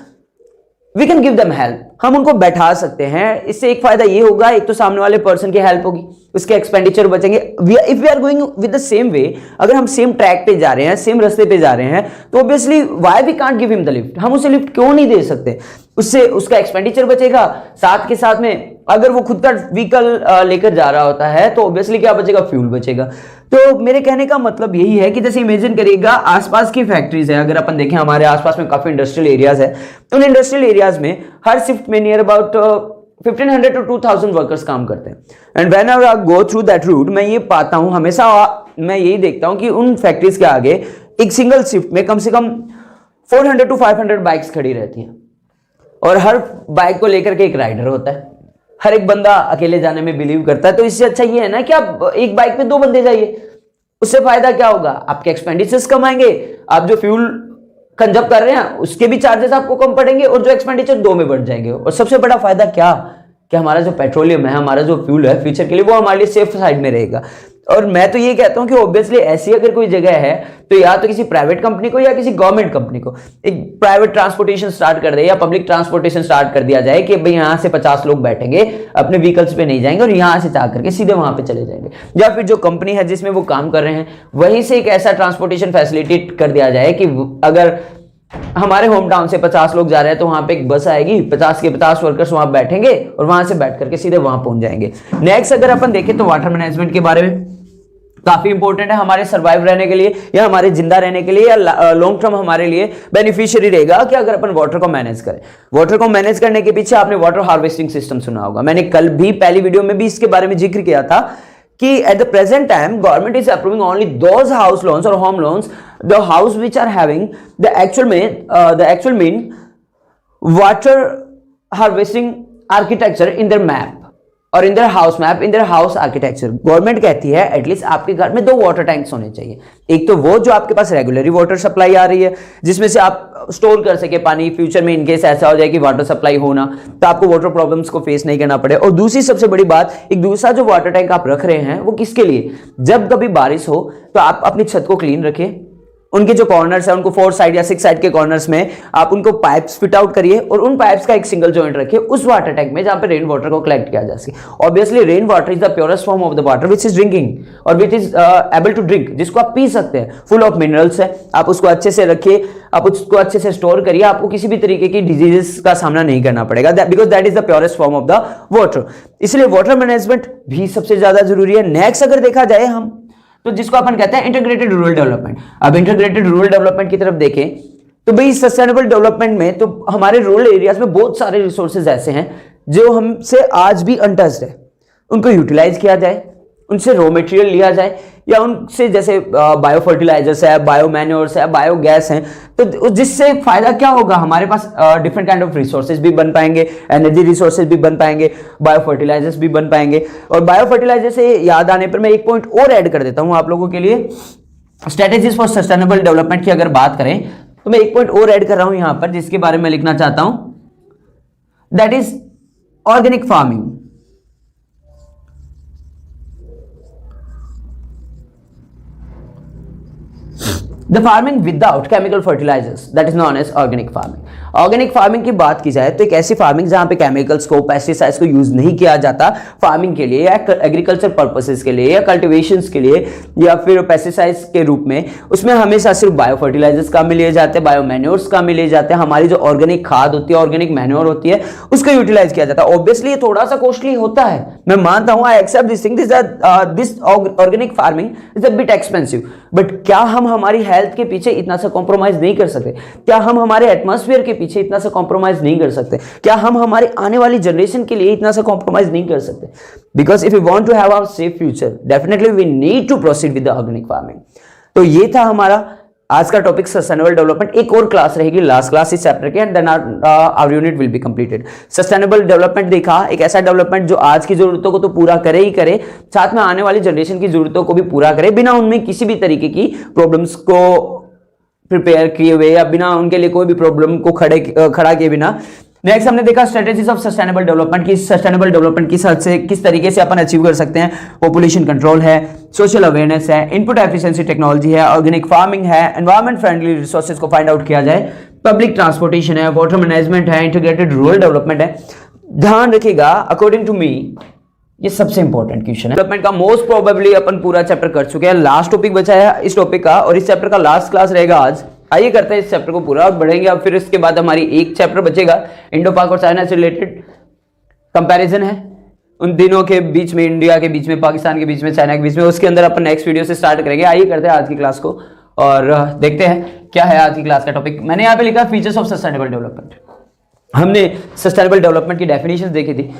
we can give them help, हम उनको बैठा सकते हैं। इससे एक फायदा ये होगा, एक तो सामने वाले पर्सन की हेल्प होगी, उसके एक्सपेंडिचर बचेंगे। If we are going with the same way, अगर हम सेम ट्रैक पे जा रहे हैं, सेम रास्ते पे जा रहे हैं, तो obviously why we can't give him the lift, हम उसे लिफ्ट क्यों नहीं दे सकते? उससे उसका एक्सपेंडिचर बचेगा, साथ के साथ में अगर वो खुद का व्हीकल लेकर जा रहा होता है तो ऑब्वियसली क्या बचेगा? फ्यूल बचेगा। तो मेरे कहने का मतलब यही है कि जैसे इमेजिन करिएगा आसपास की फैक्ट्रीज है, अगर अपन देखें हमारे आसपास में काफी इंडस्ट्रियल एरियाज है, उन इंडस्ट्रियल एरियाज में हर शिफ्ट में नियर अबाउट 1500 to 2000 वर्कर्स काम करते हैं। And when I go through that route, मैं ये पाता हूं, हमेशा मैं यही देखता हूं कि उन फैक्ट्रीज के आगे एक सिंगल शिफ्ट में कम से कम 400 to 500 बाइक्स खड़ी रहती हैं, और हर बाइक को लेकर के एक राइडर होता है। हर एक बंदा अकेले जाने में बिलीव करता है, तो इससे अच्छा ये है ना कि आप एक बाइक पे 2 बंदे जाइए। उससे फायदा क्या होगा? आपके एक्सपेंडिचर्स कम आएंगे, आप जो फ्यूल कंजप्ट कर रहे हैं उसके भी चार्जेस आपको कम पड़ेंगे, और जो एक्सपेंडिचर 2 में बढ़ जाएंगे। और सबसे बड़ा फायदा क्या कि हमारा जो पेट्रोलियम है, हमारा जो फ्यूल है फ्यूचर के लिए, वो हमारे लिए सेफ साइड में रहेगा। और मैं तो ये कहता हूं कि ऑब्वियसली ऐसी अगर कोई जगह है तो या तो किसी प्राइवेट कंपनी को या किसी गवर्नमेंट कंपनी को एक प्राइवेट ट्रांसपोर्टेशन स्टार्ट कर दे या पब्लिक ट्रांसपोर्टेशन स्टार्ट कर दिया जाए कि भाई यहां से 50 लोग बैठेंगे, अपने व्हीकल्स पे नहीं जाएंगे और यहां से जा करके सीधे वहां पे चले जाएंगे। या फिर जो कंपनी है जिसमें वो काम कर रहे हैं वहीं से एक ऐसा ट्रांसपोर्टेशन फैसिलिटेट कर दिया जाए कि अगर हमारे होम टाउन से 50 लोग जा रहे हैं तो वहां पे एक बस आएगी, 50 के 50 वर्कर्स वहां बैठेंगे और वहां से बैठ करके सीधे वहां पहुंच जाएंगे। नेक्स्ट अगर अपन देखें तो वाटर मैनेजमेंट के बारे में काफी इंपॉर्टेंट है हमारे सर्वाइव रहने के लिए या हमारे जिंदा रहने के लिए या लॉन्ग टर्म हमारे लिए बेनिफिशियरी रहेगा कि अगर अपन वाटर को मैनेज करें। वाटर को मैनेज करने के पीछे आपने वाटर हार्वेस्टिंग सिस्टम सुना होगा, मैंने कल भी पहली वीडियो में भी इसके बारे में जिक्र किया था कि at the present time government is approving only those house loans और home loans the house which are having the actual mean water harvesting architecture in their map और in their house map, in their house architecture. Government कहती है एटलीस्ट आपके घर में 2 वाटर टैंक्स होने चाहिए। एक तो वो जो आपके पास रेगुलरली वाटर सप्लाई आ रही है जिसमें से आप स्टोर कर सके पानी, फ्यूचर में इनकेस ऐसा हो जाए कि वाटर सप्लाई होना तो आपको वाटर प्रॉब्लम्स को फेस नहीं करना पड़े। और दूसरी सबसे बड़ी बात, एक दूसरा जो वाटर टैंक आप रख रहे हैं वो किसके लिए, जब कभी बारिश हो तो आप अपनी छत को क्लीन रखिए, उनके जो कॉर्नर्स है उनको 4 साइड या 6 साइड के कॉर्नर्स में आप उनको पाइप्स फिट आउट करिए और उन पाइप्स का एक सिंगल जॉइंट रखिए उस वाटर टैंक में जहां पे रेन वाटर को कलेक्ट किया जा सके। Obviously rain water is the purest form of the water which is drinking और which is able to drink, जिसको आप पी सकते हैं, फुल ऑफ मिनरल्स है। आप उसको अच्छे से रखिए, आप उसको अच्छे से स्टोर करिए, आपको किसी भी तरीके की डिजीजेस का सामना नहीं करना पड़ेगा because that is the purest form of the water. इसलिए वाटर मैनेजमेंट भी सबसे ज्यादा जरूरी है। नेक्स्ट अगर देखा जाए हम तो जिसको अपन कहते हैं इंटीग्रेटेड रूरल डेवलपमेंट। अब इंटीग्रेटेड रूरल डेवलपमेंट की तरफ देखें तो भाई सस्टेनेबल डेवलपमेंट में तो हमारे रूरल एरियाज में बहुत सारे रिसोर्सेज ऐसे हैं जो हमसे आज भी अनटच्ड है, उनको यूटिलाइज किया जाए, उनसे रॉ मटेरियल लिया जाए या उनसे जैसे बायो फर्टिलाइजर्स है, बायो मैन्योर्स है, बायोगैस है, तो जिससे फायदा क्या होगा, हमारे पास डिफरेंट काइंड ऑफ रिसोर्सेज भी बन पाएंगे, एनर्जी रिसोर्सेज भी बन पाएंगे, बायो फर्टिलाइजर्स भी बन पाएंगे। और बायो फर्टिलाइजर से याद आने पर मैं एक पॉइंट और ऐड कर देता हूं आप लोगों के लिए। स्ट्रेटेजीज फॉर सस्टेनेबल डेवलपमेंट की अगर बात करें तो मैं एक पॉइंट और ऐड कर रहा हूं यहां पर जिसके बारे में लिखना चाहता हूं, that is organic farming. The farming without chemical fertilizers, that is known as organic farming. Organic farming की बात की जाए तो एक ऐसी फार्मिंग जहां पे केमिकल्स को, पेस्टिसाइड्स को यूज नहीं किया जाता फार्मिंग के लिए या एग्रीकल्चर पर्पसेस के लिए या कल्टीवेशंस के लिए या फिर पेस्टिसाइड्स के रूप में, उसमें हमेशा सिर्फ बायो फर्टिलाइजर्स काम में लिए जाते हैं, बायो मैन्योर्स काम में लिए जाते हैं, हमारी जो ऑर्गेनिक खाद होती है, ऑर्गेनिक मैन्योर होती है, उसका यूटिलाइज किया जाता है। ऑब्वियसली ये थोड़ा सा कॉस्टली होता है, मैं मानता हूं, I accept this thing, this organic farming is a bit expensive, but क्या हम हमारी हेल्थ के पीछे इतना सा कॉम्प्रोमाइज नहीं कर सकते? क्या हम हमारे एटमॉस्फेयर के पीछे इतना सा कॉम्प्रोमाइज नहीं कर सकते? क्या हम हमारे आने वाली जनरेशन के लिए इतना सा कॉम्प्रोमाइज नहीं कर सकते? Because if you want to have a safe future definitely we need to proceed with the organic farming. तो ये था हमारा आज का टॉपिक सस्टेनेबल डेवलपमेंट। एक और क्लास रहेगी, लास्ट क्लास इस चैप्टर के, and then our unit will be completed. Sustainable development देखा, एक ऐसा डेवलपमेंट जो आज की जरूरतों को तो पूरा करे ही करे, साथ में आने वाली जनरेशन की जरूरतों को भी पूरा करे, बिना उनमें किसी भी तरीके की प्रॉब्लम्स को प्रिपेयर किए हुए या बिना उनके लिए कोई भी प्रॉब्लम को खड़ा किए बिना। नेक्स्ट हमने देखा स्ट्रेटेजीज ऑफ सस्टेनेबल डेवलपमेंट की, सस्टेनेबल डेवलपमेंट की हद से किस तरीके से अपन अचीव कर सकते हैं। पॉपुलेशन कंट्रोल है, सोशल अवेयरनेस है, इनपुट एफिशिएंसी टेक्नोलॉजी है, ऑर्गेनिक फार्मिंग है, एनवायरमेंट फ्रेंडली रिसोर्सेज को फाइंड आउट किया जाए, पब्लिक ट्रांसपोर्टेशन है, वाटर मैनेजमेंट है, इंटीग्रेटेड रूरल डेवलपमेंट है। ध्यान रखिएगा, अकॉर्डिंग टू मी ये सबसे इंपॉर्टेंट क्वेश्चन है। डेवलपमेंट का मोस्ट प्रोबेबली अपन पूरा चैप्टर कर चुके हैं, लास्ट टॉपिक बचा है इस टॉपिक का और इस चैप्टर का लास्ट क्लास रहेगा आज। आइए करते हैं इस चैप्टर को पूरा और बढ़ेंगे। अब फिर इसके बाद हमारी एक चैप्टर बचेगा, इंडो पाक और चाइना से रिलेटेड कंपैरिजन है उन दिनों के बीच में, इंडिया के बीच में, पाकिस्तान के बीच में, चाइना के बीच में, उसके अंदर अपन नेक्स्ट वीडियो से स्टार्ट करेंगे। आइए करते हैं आज की क्लास को और देखते हैं क्या है आज की क्लास का टॉपिक। मैंने यहाँ पे लिखा फीचर्स ऑफ सस्टेनेबल डेवलपमेंट। हमने सस्टेनेबल डेवलपमेंट की डेफिनेशन देखी थी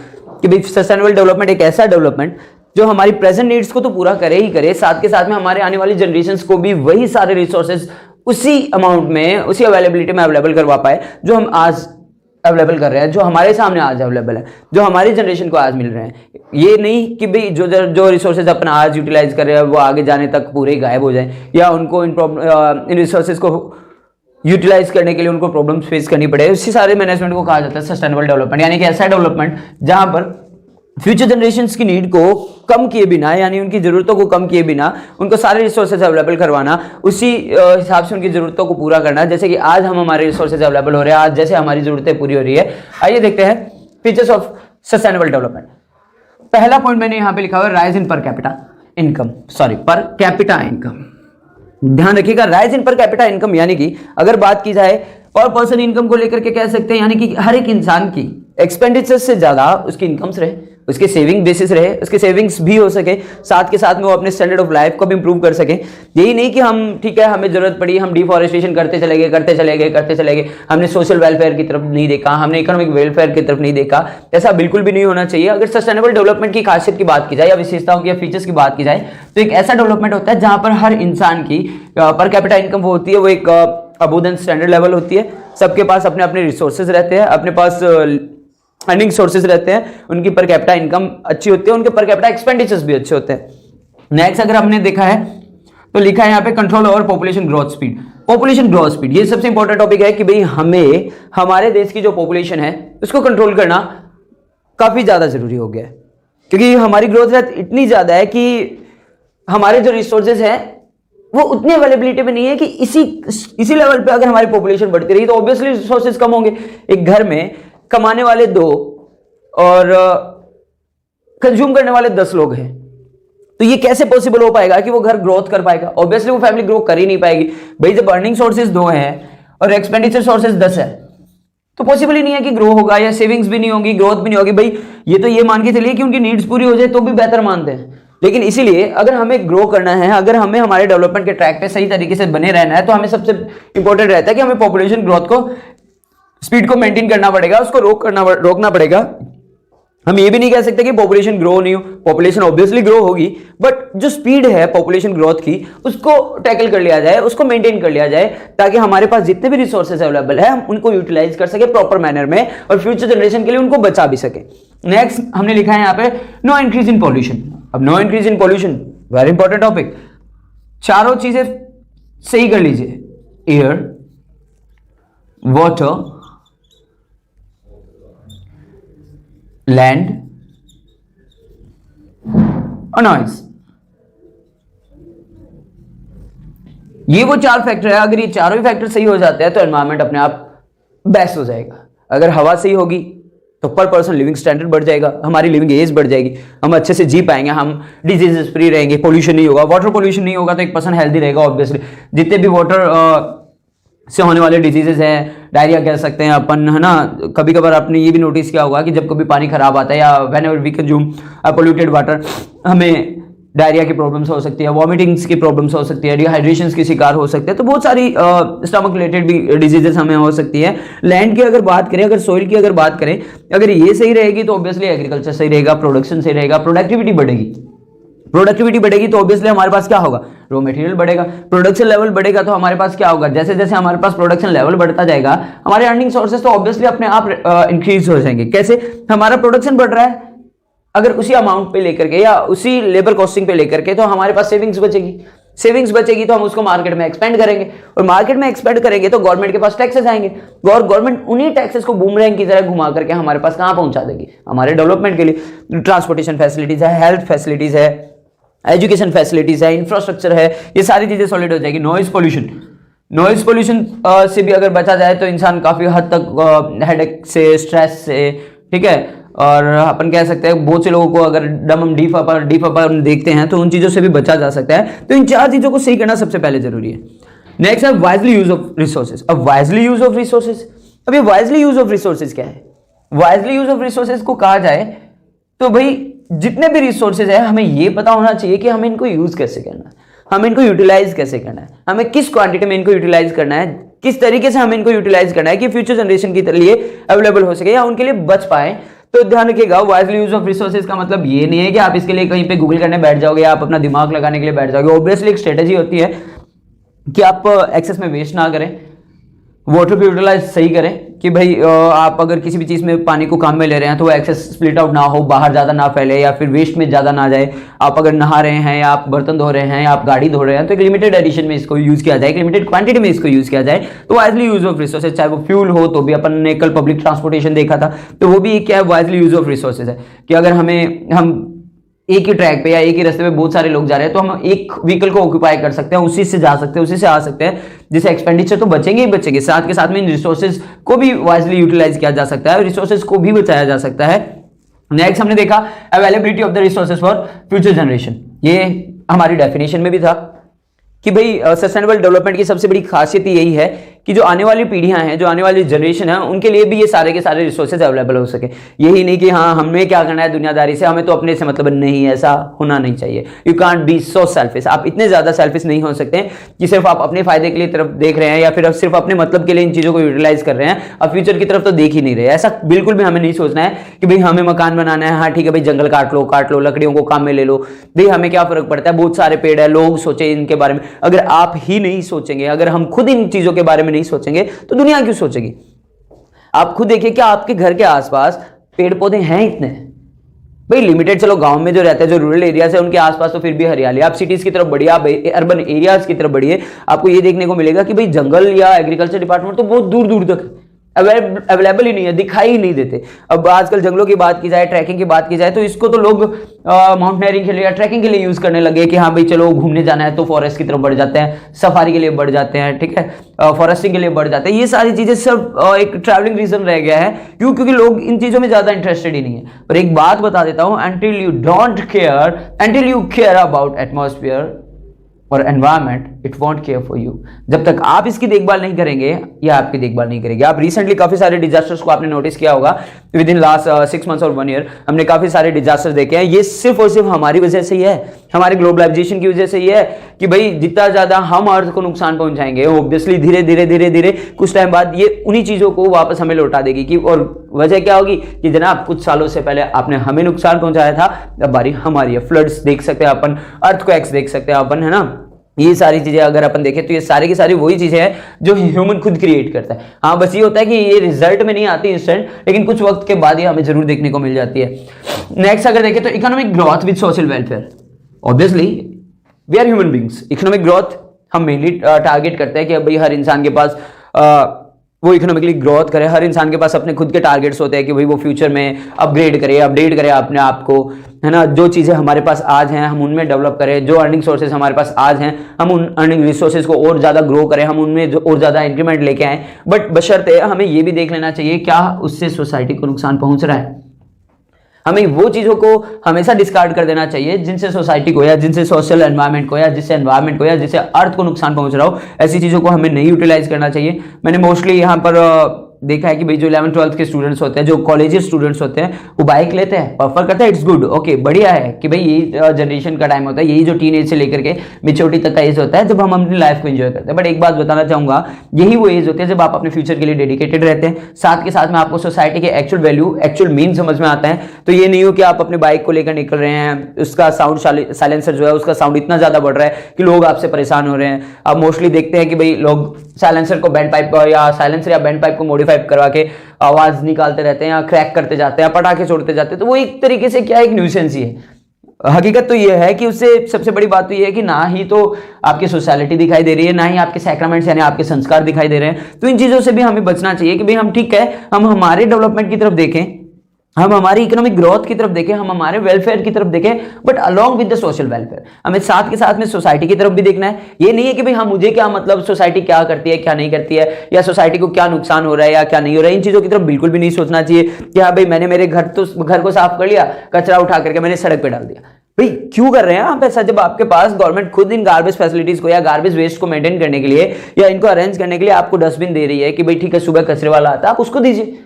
कि भाई सस्टेनेबल डेवलपमेंट एक ऐसा डेवलपमेंट जो हमारी प्रेजेंट नीड्स को तो पूरा करे ही करे, साथ के साथ में हमारे आने वाली जनरेशंस को भी वही सारे रिसोर्सेज उसी अमाउंट में, उसी अवेलेबिलिटी में अवेलेबल करवा पाए जो हम आज अवेलेबल कर रहे हैं, जो हमारे सामने आज अवेलेबल है, जो हमारी जनरेशन को आज मिल रहे हैं। ये नहीं कि भाई जो रिसोर्सेज अपन आज यूटिलाइज कर रहे हैं वो आगे जाने तक पूरे गायब हो जाए या उनको इन रिसोर्सेज को यूटिलाइज करने के लिए उनको प्रॉब्लम्स फेस करनी पड़े। इसी सारे मैनेजमेंट को कहा जाता है सस्टेनेबल डेवलपमेंट, यानी कि ऐसा डेवलपमेंट जहां पर फ्यूचर जनरेशंस की नीड को कम किए बिना, यानी उनकी ज़रूरतों को कम किए बिना उनको सारे रिसोर्सेज अवेलेबल करवाना, उसी हिसाब से उनकी ज़रूरतों को पूरा करना। जैसे कि आज हम हमारे रिसोर्सेज अवेलेबल हो रहे हैं, आज जैसे हमारी ज़रूरतें पूरी हो रही है। आइए देखते हैं फीचर्स ऑफ सस्टेनेबल डेवलपमेंट। पहला पॉइंट मैंने यहाँ पे लिखा हुआ है rise in per capita income. ध्यान रखिएगा, rise in per capita income, यानी कि अगर बात की जाए पर पर्सन इनकम को लेकर के कह सकते हैं, यानी कि हर एक इंसान की एक्सपेंडिचर से ज्यादा उसकी इनकम्स रहे, उसके सेविंग बेसिस रहे, उसके सेविंग्स भी हो सके, साथ के साथ में वो अपने स्टैंडर्ड ऑफ लाइफ को भी इंप्रूव कर सके। यही नहीं कि हम ठीक है हमें जरूरत पड़ी हम डिफॉरेस्टेशन करते चले गए, हमने सोशल वेलफेयर की तरफ नहीं देखा, हमने इकोनॉमिक वेलफेयर की तरफ नहीं देखा। ऐसा बिल्कुल भी नहीं होना चाहिए। अगर सस्टेनेबल डेवलपमेंट की खासियत की बात की जाए या विशेषताओं की या फीचर्स की बात की जाए तो एक ऐसा डेवलपमेंट होता है जहां पर हर इंसान की पर कैपिटा इनकम वो होती है, वो एक अबोध स्टैंडर्ड लेवल होती है। सबके पास अपने अपने रिसोर्सेज रहते हैं, अपने पास अर्निंग सोर्सेज रहते हैं, उनकी पर कैपिटा इनकम अच्छी होती है, उनके पर कैपिटा एक्सपेंडिचर्स भी अच्छे होते हैं। नेक्स्ट अगर हमने देखा है तो लिखा है यहाँ पे control over population growth speed. ये सबसे इंपॉर्टेंट टॉपिक है कि भाई हमें हमारे देश की जो पॉपुलेशन है उसको कंट्रोल करना काफी ज्यादा जरूरी हो गया है, क्योंकि हमारी ग्रोथ रेट इतनी ज्यादा है कि हमारे जो रिसोर्सेज हैं वो उतनी अवेलेबिलिटी में नहीं है कि इसी लेवल पे अगर हमारी पॉपुलेशन बढ़ती रही तो ऑब्वियसली रिसोर्सेज कम होंगे। एक घर में कमाने वाले 2 और कंज्यूम करने वाले 10 लोग हैं, तो ये कैसे पॉसिबल हो पाएगा कि वो घर ग्रोथ कर पाएगा? ऑब्वियसली वो फैमिली ग्रो कर ही नहीं पाएगी। भाई जब अर्निंग सोर्सेज 2 हैं और एक्सपेंडिचर सोर्सेज 10 है तो पॉसिबल ही नहीं है कि ग्रो होगा, या सेविंग्स भी नहीं होगी, ग्रोथ भी नहीं होगी। भाई ये तो ये मान के चलिए कि उनकी नीड्स पूरी हो जाए तो भी बेहतर मानते हैं, लेकिन इसीलिए अगर हमें ग्रो करना है, अगर हमें हमारे डेवलपमेंट के ट्रैक पे सही तरीके से बने रहना है तो हमें सबसे इंपॉर्टेंट रहता है कि हमें पॉपुलेशन ग्रोथ को स्पीड को मेंटेन करना पड़ेगा, उसको रोकना पड़ेगा। हम ये भी नहीं कह सकते कि पॉपुलेशन ग्रो नहीं हो, पॉपुलेशन ऑब्वियसली ग्रो होगी, बट जो स्पीड है पॉपुलेशन ग्रोथ की उसको टैकल कर लिया जाए, उसको मेंटेन कर लिया जाए, ताकि हमारे पास जितने भी रिसोर्सेज अवेलेबल है हम उनको यूटिलाइज कर सके प्रॉपर मैनर में और फ्यूचर जनरेशन के लिए उनको बचा भी सके। नेक्स्ट हमने लिखा है यहाँ पे नो इंक्रीज इन पॉल्यूशन। अब no increase in pollution very important topic. चारों चीजें सही कर लीजिए, एयर, वाटर, लैंड और नॉइज। ये वो 4 फैक्टर है। अगर ये चारों ही फैक्टर सही हो जाते हैं तो एनवायरनमेंट अपने आप बेस्ट हो जाएगा। अगर हवा सही होगी तो पर पर्सन लिविंग स्टैंडर्ड बढ़ जाएगा, हमारी लिविंग एज बढ़ जाएगी, हम अच्छे से जी पाएंगे, हम डिजीजेस फ्री रहेंगे, पोल्यूशन नहीं होगा। वाटर पोल्यूशन नहीं होगा तो एक पर्सन हेल्दी रहेगा। ऑब्वियसली जितने भी वाटर से होने वाले डिजीजेज हैं, डायरिया कह सकते हैं अपन, है ना। कभी कभार आपने ये भी नोटिस किया होगा कि जब कभी पानी खराब आता है या whenever we consume polluted water, हमें डायरिया की प्रॉब्लम्स हो सकती है, वॉमिटिंग्स की प्रॉब्लम्स हो सकती है, डिहाइड्रेशन की शिकार हो सकते हैं। तो बहुत सारी स्टमक रिलेटेड भी डिजीजेस हमें हो सकती है। लैंड की अगर बात करें, अगर सोइल की अगर बात करें, अगर ये सही रहेगी तो ऑब्वियसली एग्रीकल्चर सही रहेगा, प्रोडक्शन सही रहेगा, प्रोडक्टिविटी बढ़ेगी तो ऑब्वियसली हमारे पास क्या होगा, रॉ मटेरियल बढ़ेगा। प्रोडक्शन लेवल बढ़ेगा तो हमारे पास क्या होगा, जैसे जैसे हमारे पास प्रोडक्शन लेवल बढ़ता जाएगा हमारे अर्निंग सोर्सेज तो ऑब्वियसली अपने आप इंक्रीज हो जाएंगे। कैसे? हमारा प्रोडक्शन बढ़ रहा है, अगर उसी अमाउंट पे लेकर के या उसी लेबर कॉस्टिंग पे लेकर के, तो हमारे पास सेविंग्स बचेगी तो हम उसको मार्केट में एक्सपेंड करेंगे, और मार्केट में एक्सपेंड करेंगे तो गवर्नमेंट के पास टैक्सेस आएंगे, और गवर्नमेंट उन्हीं टैक्सेस को बूमरैंग की तरह घुमा करके हमारे पास कहां पहुंचा देगी, हमारे डेवलपमेंट के लिए। ट्रांसपोर्टेशन फैसिलिटीज है, हेल्थ फैसिलिटीज है, एजुकेशन फैसिलिटीज है, इंफ्रास्ट्रक्चर है, ये सारी चीजें सॉलिड हो जाएगी। नॉइज पोल्यूशन से भी अगर बचा जाए तो इंसान काफी हद तक हेडेक से, स्ट्रेस से, ठीक है, और अपन कह सकते हैं बहुत से लोगों को अगर हम डीप अपर देखते हैं तो उन चीजों से भी बचा जा सकता है। तो इन 4 चीजों को सही करना सबसे पहले जरूरी है। नेक्स्ट है वाइजली यूज ऑफ रिसोर्सेज। अब वाइजली यूज ऑफ रिसोर्सेज क्या है? वाइजली यूज ऑफ रिसोर्सेज को कहा जाए तो भाई जितने भी रिसोर्सेज है हमें ये पता होना चाहिए कि हमें इनको यूज कैसे करना है, हमें इनको यूटिलाइज कैसे करना है, हमें किस क्वांटिटी में इनको यूटिलाइज करना है, किस तरीके से हमें इनको यूटिलाइज करना है कि फ्यूचर जनरेशन के लिए अवेलेबल हो सके या उनके लिए बच पाए। तो ध्यान रखिएगा, वाइजली यूज ऑफ रिसोर्सेज का मतलब ये नहीं है कि आप इसके लिए कहीं पे गूगल करने बैठ जाओगे या आप अपना दिमाग लगाने के लिए बैठ जाओगे। ऑब्वियसली एक स्ट्रेटेजी होती है कि आप एक्सेस में वेस्ट ना करें, वाटर को यूटिलाइज सही करें, कि भाई आप अगर किसी भी चीज़ में पानी को काम में ले रहे हैं तो वो एक्सेस स्प्लिट आउट ना हो, बाहर ज़्यादा ना फैले या फिर वेस्ट में ज़्यादा ना जाए। आप अगर नहा रहे हैं या आप बर्तन धो रहे हैं या आप गाड़ी धो रहे हैं तो एक लिमिटेड एडिशन में इसको यूज़ किया जाए, एक लिमिटेड क्वांटिटी में इसको यूज़ किया जाए। तो वाइजली यूज ऑफ रिसोर्सेज, चाहे वो फ्यूल हो तो भी अपन ने कल पब्लिक ट्रांसपोर्टेशन देखा था, तो वो भी क्या है, वाइजली यूज ऑफ रिसोर्सेज है कि अगर हम एक ही ट्रैक पे या एक ही रास्ते पे बहुत सारे लोग जा रहे हैं तो हम एक व्हीकल को ऑक्यूपाई कर सकते हैं, उसी से जा सकते हैं, उसी से आ सकते हैं, जिससे एक्सपेंडिचर तो बचेंगे ही बचेंगे, साथ के साथ में इन रिसोर्सेज को भी वाइजली यूटिलाइज किया जा सकता है, रिसोर्सेज को भी बचाया जा सकता है। नेक्स्ट हमने देखा availability of the resources for future generation. ये हमारी डेफिनेशन में भी था कि भाई सस्टेनेबल डेवलपमेंट की सबसे बड़ी खासियत यही है कि जो आने वाली पीढ़ियां हैं, जो आने वाली जनरेशन है, उनके लिए भी ये सारे के सारे रिसोर्सेज अवेलेबल हो सके। यही नहीं कि हाँ हमें क्या करना है दुनियादारी से, हमें तो अपने से मतलब नहीं, ऐसा होना नहीं चाहिए। You can't be so selfish, आप इतने ज्यादा सेल्फिश नहीं हो सकते कि सिर्फ आप अपने फायदे के लिए तरफ देख रहे हैं या फिर सिर्फ अपने मतलब के लिए इन चीजों को यूटिलाइज कर रहे हैं, अब फ्यूचर की तरफ तो देख ही नहीं रहे। ऐसा बिल्कुल भी हमें नहीं सोचना है कि भाई हमें मकान बनाना है, हाँ ठीक है भाई जंगल काट लो, लकड़ियों को काम में ले लो, भाई हमें क्या फर्क पड़ता है, बहुत सारे पेड़ है, लोग सोचे इनके बारे में। अगर आप ही नहीं सोचेंगे, अगर हम खुद इन चीजों के बारे में नहीं सोचेंगे तो दुनिया क्यों सोचेगी। आप खुद देखिए कि आपके घर के आसपास पेड़ पौधे हैं इतने, भाई लिमिटेड, चलो गांव में जो रहते हैं, जो रूरल एरियाज है, उनके आसपास तो फिर भी हरियाली। आप सिटीज की तरफ बढ़िए, आप अर्बन एरियाज की तरफ बढ़िए, आपको ये देखने को मिलेगा कि भाई जंगल या एग्रीकल्चर डिपार्टमेंट तो बहुत दूर दूर तक अवेलेबल ही नहीं है, दिखाई ही नहीं देते। अब आजकल जंगलों की बात की जाए, ट्रैकिंग की बात की जाए, तो इसको तो लोग माउंटेनियरिंग के लिए या ट्रैकिंग के लिए यूज करने लगे कि हाँ भाई चलो घूमने जाना है तो फॉरेस्ट की तरफ बढ़ जाते हैं, सफारी के लिए बढ़ जाते हैं, ठीक है, फॉरेस्टिंग के लिए बढ़ जाते हैं। ये सारी चीजें सब एक ट्रैवलिंग रीजन रह गया है। क्यों? क्योंकि लोग इन चीजों में ज्यादा इंटरेस्टेड ही नहीं है। पर एक बात बता देता हूं, until you care about atmosphere और environment, it won't care for you. जब तक आप इसकी देखभाल नहीं करेंगे या आपकी देखभाल नहीं करेंगे। आप रिसेंटली काफी सारे डिजास्टर्स को आपने नोटिस किया होगा, विद इन लास्ट 6 months और 1 year हमने काफी सारे डिजास्टर्स देखे हैं। ये सिर्फ और सिर्फ हमारी वजह से ही है, हमारे ग्लोबलाइजेशन की वजह से ही है कि भाई जितना ज्यादा हम अर्थ को नुकसान पहुंचाएंगे, ऑब्वियसली धीरे धीरे कुछ टाइम बाद ये उन्हीं चीजों को वापस हमें लौटा देगी। कि और वजह क्या होगी कि जनाब कुछ सालों से पहले आपने हमें नुकसान पहुंचाया था, अब बारी हमारी है। फ्लड्स देख सकते हैं अपन, अर्थक्वेक्स देख सकते हैं अपन, है ना। ये सारी चीजें अगर अपन देखें तो ये सारी की सारी वही चीजें हैं जो ह्यूमन खुद क्रिएट करता है। हाँ बस ये होता है कि ये रिजल्ट में नहीं आती इंस्टेंट, लेकिन कुछ वक्त के बाद ये हमें जरूर देखने को मिल जाती है। नेक्स्ट अगर देखें तो economic growth with social welfare. Obviously we are human beings, economic growth हम मेनली टारगेट करते हैं कि भाई हर इंसान के पास वो इकोनॉमिकली ग्रोथ करे। हर इंसान के पास अपने खुद के टारगेट्स होते हैं कि भाई वो फ्यूचर में अपडेट करे अपने आप को, है ना। जो चीज़ें हमारे पास आज हैं हम उनमें डेवलप करें, जो अर्निंग सोर्सेज हमारे पास आज हैं हम उन अर्निंग रिसोर्सेज को और ज़्यादा ग्रो करें, हम उनमें जो और ज़्यादा इंक्रीमेंट लेके आएँ। बट बशर्ते हमें ये भी देख लेना चाहिए क्या उससे सोसाइटी को नुकसान पहुँच रहा है। हमें वो चीज़ों को हमेशा डिस्कार्ड कर देना चाहिए जिनसे सोसाइटी को या जिनसे सोशल एनवायरनमेंट को या जिससे एनवायरनमेंट को या जिससे अर्थ को नुकसान पहुंच रहा हो, ऐसी चीज़ों को हमें नहीं यूटिलाइज करना चाहिए। मैंने मोस्टली यहाँ पर देखा है कि भाई जो 11th-12th के स्टूडेंट्स होते हैं, जो कॉलेज स्टूडेंट्स होते हैं, वो बाइक लेते हैं, प्रेफर करते हैं, इट्स गुड, ओके बढ़िया है कि भाई यही जनरेशन का टाइम होता है, यही जो टीन से लेकर के मेच्योरिटी तक का एज होता है जब हम अपनी लाइफ को एंजॉय करते हैं। बट एक बात बताना चाहूंगा, यही वो एज होती है जब आप अपने फ्यूचर के लिए डेडिकेटेड रहते हैं, साथ के साथ में आपको सोसाइटी के एक्चुअल वैल्यू, एक्चुअल मीन समझ में आता है। तो ये नहीं हो कि आप अपने बाइक को लेकर निकल रहे हैं, उसका साउंड साइलेंसर जो है उसका साउंड इतना ज्यादा बढ़ रहा है कि लोग आपसे परेशान हो रहे हैं। आप मोस्टली देखते हैं कि भाई लोग साइलेंसर को बैंड पाइप या साइलेंसर या बैंड पाइप को मॉडिफाई करवा के आवाज निकालते रहते हैं या क्रैक करते जाते हैं, पटाखे छोड़ते जाते हैं। तो वो एक तरीके से क्या एक न्यूसेंस ही है। हकीकत तो ये है कि उससे सबसे बड़ी बात तो ये है कि ना ही तो आपकी सोशलिटी दिखाई दे रही है, ना ही आपके सैक्रामेंट्स यानी आपके संस्कार दिखाई दे रहे हैं। तो इन चीजों से भी हमें बचना चाहिए कि भाई हम ठीक है, हम हमारे डेवलपमेंट की तरफ देखें, हम हमारी इकोनॉमिक ग्रोथ की तरफ देखें, हम हमारे वेलफेयर की तरफ देखें, but along with the social welfare हमें साथ के साथ में सोसाइटी की तरफ भी देखना है। ये नहीं है कि भाई हाँ मुझे क्या मतलब सोसाइटी क्या करती है क्या नहीं करती है, या सोसाइटी को क्या नुकसान हो रहा है या क्या नहीं हो रहा है। इन चीजों की तरफ बिल्कुल भी नहीं सोचना चाहिए कि हाँ भाई मैंने मेरे घर को साफ कर लिया, कचरा उठा करके मैंने सड़क पे डाल दिया। भाई क्यों कर रहे हैं आप ऐसा, जब आपके पास गवर्नमेंट खुद इन गार्बेज फैसिलिटीज को या गार्बेज वेस्ट को मेंटेन करने के लिए या इनको अरेंज करने के लिए आपको डस्टबिन दे रही है कि भाई ठीक है सुबह कचरे वाला आता है आप उसको दीजिए।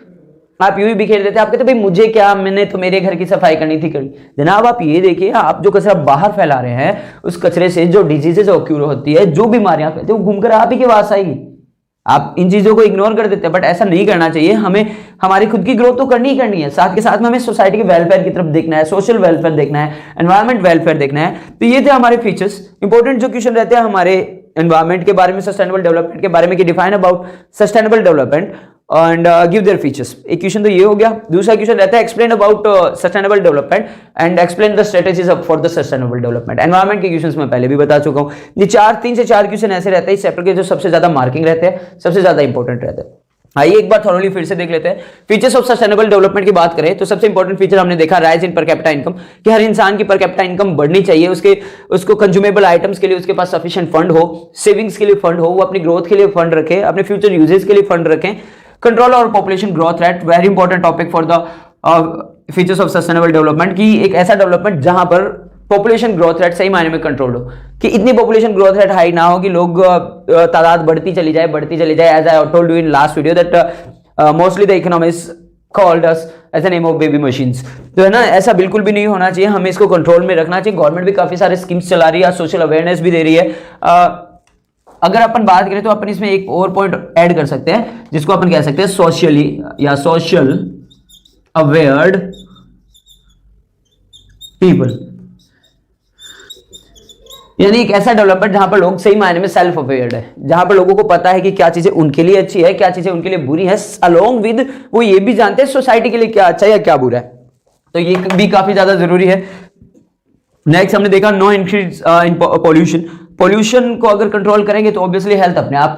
आप यूं ही बिखेर देते, आप कहते भाई मुझे क्या, मैंने तो मेरे घर की सफाई करनी थी करी। जनाब आप ये देखिए, आप जो कचरा बाहर फैला रहे हैं उस कचरे से जो डिजीजेज ऑक्यूर होती है, जो बीमारियां फैलती है, वो घूमकर आप ही के पास आएगी। आप इन चीजों को इग्नोर कर देते हैं, बट ऐसा नहीं करना चाहिए। हमें हमारी खुद की ग्रोथ तो करनी ही करनी है, साथ के साथ में हमें सोसाइटी के वेलफेयर की तरफ देखना है, सोशल वेलफेयर देखना है, एनवायरमेंट वेलफेयर देखना है। तो ये थे हमारे फीचर्स। इंपॉर्टेंट जो क्वेश्चन रहते हैं हमारे एनवायरमेंट के बारे में, सस्टेनेबल डेवलपमेंट के बारे में कि define about sustainable development. And give their features. एक क्वेश्चन तो ये हो गया। दूसरा क्वेश्चन रहता है explain about sustainable development and explain the strategies for the sustainable development. Environment के क्वेश्चंस मैं पहले भी बता चुका हूं। ये 3 से 4 क्वेश्चन ऐसे रहते हैं इस चैप्टर के जो सबसे ज्यादा मार्किंग रहते हैं, सबसे ज्यादा इंपॉर्टेंट रहते हैं। आइए एक बार थॉरोली फिर से देख लेते हैं। फीचर्स ऑफ सस्टेनेबल डेवलपमेंट की बात करें तो सबसे इंपॉर्टेंट फीचर हमने देखा rise in per capita income, कि हर इंसान की पर कैपिटा इनकम बढ़नी चाहिए, उसको कंज्यूमेबल आइटम्स के लिए उसके पास सफिशिएंट फंड हो, सेविंग्स के लिए फंड हो, वो अपनी ग्रोथ के लिए फंड रखे, अपने फ्यूचर यूजेस के लिए फंड रखें। कंट्रोल और population growth rate, very important topic for the features of sustainable development, की एक ऐसा डेवलपमेंट जहां पर पॉपुलेशन ग्रोथ रेट सही मायने में कंट्रोल हो, कि इतनी पॉपुलेशन ग्रोथ रेट हाई ना हो कि लोग तादाद बढ़ती चली जाए। As I told you in last video that mostly the economist called us as the name of baby machines. तो है ना, ऐसा बिल्कुल भी नहीं होना चाहिए, हमें इसको कंट्रोल में रखना चाहिए। गवर्नमेंट भी काफी सारे स्कीम्स चला रही है, सोशल अवेयरनेस भी दे रही है। अगर अपन बात करें तो अपन इसमें एक और पॉइंट ऐड कर सकते हैं जिसको अपन कह सकते हैं सोशली या सोशल अवेयर्ड पीपल, यानी एक ऐसा डेवलपमेंट जहां पर लोग सही मायने में सेल्फ अवेयर्ड है, जहां पर लोगों को पता है कि क्या चीजें उनके लिए अच्छी है, क्या चीजें उनके लिए बुरी है, अलोंग विद वो ये भी जानते हैं सोसाइटी के लिए क्या अच्छा है या क्या बुरा है। तो ये भी काफी ज्यादा जरूरी है। नेक्स्ट हमने देखा no increase in pollution. Pollution को अगर कंट्रोल करेंगे तो ऑब्वियसली हेल्थ अपने आप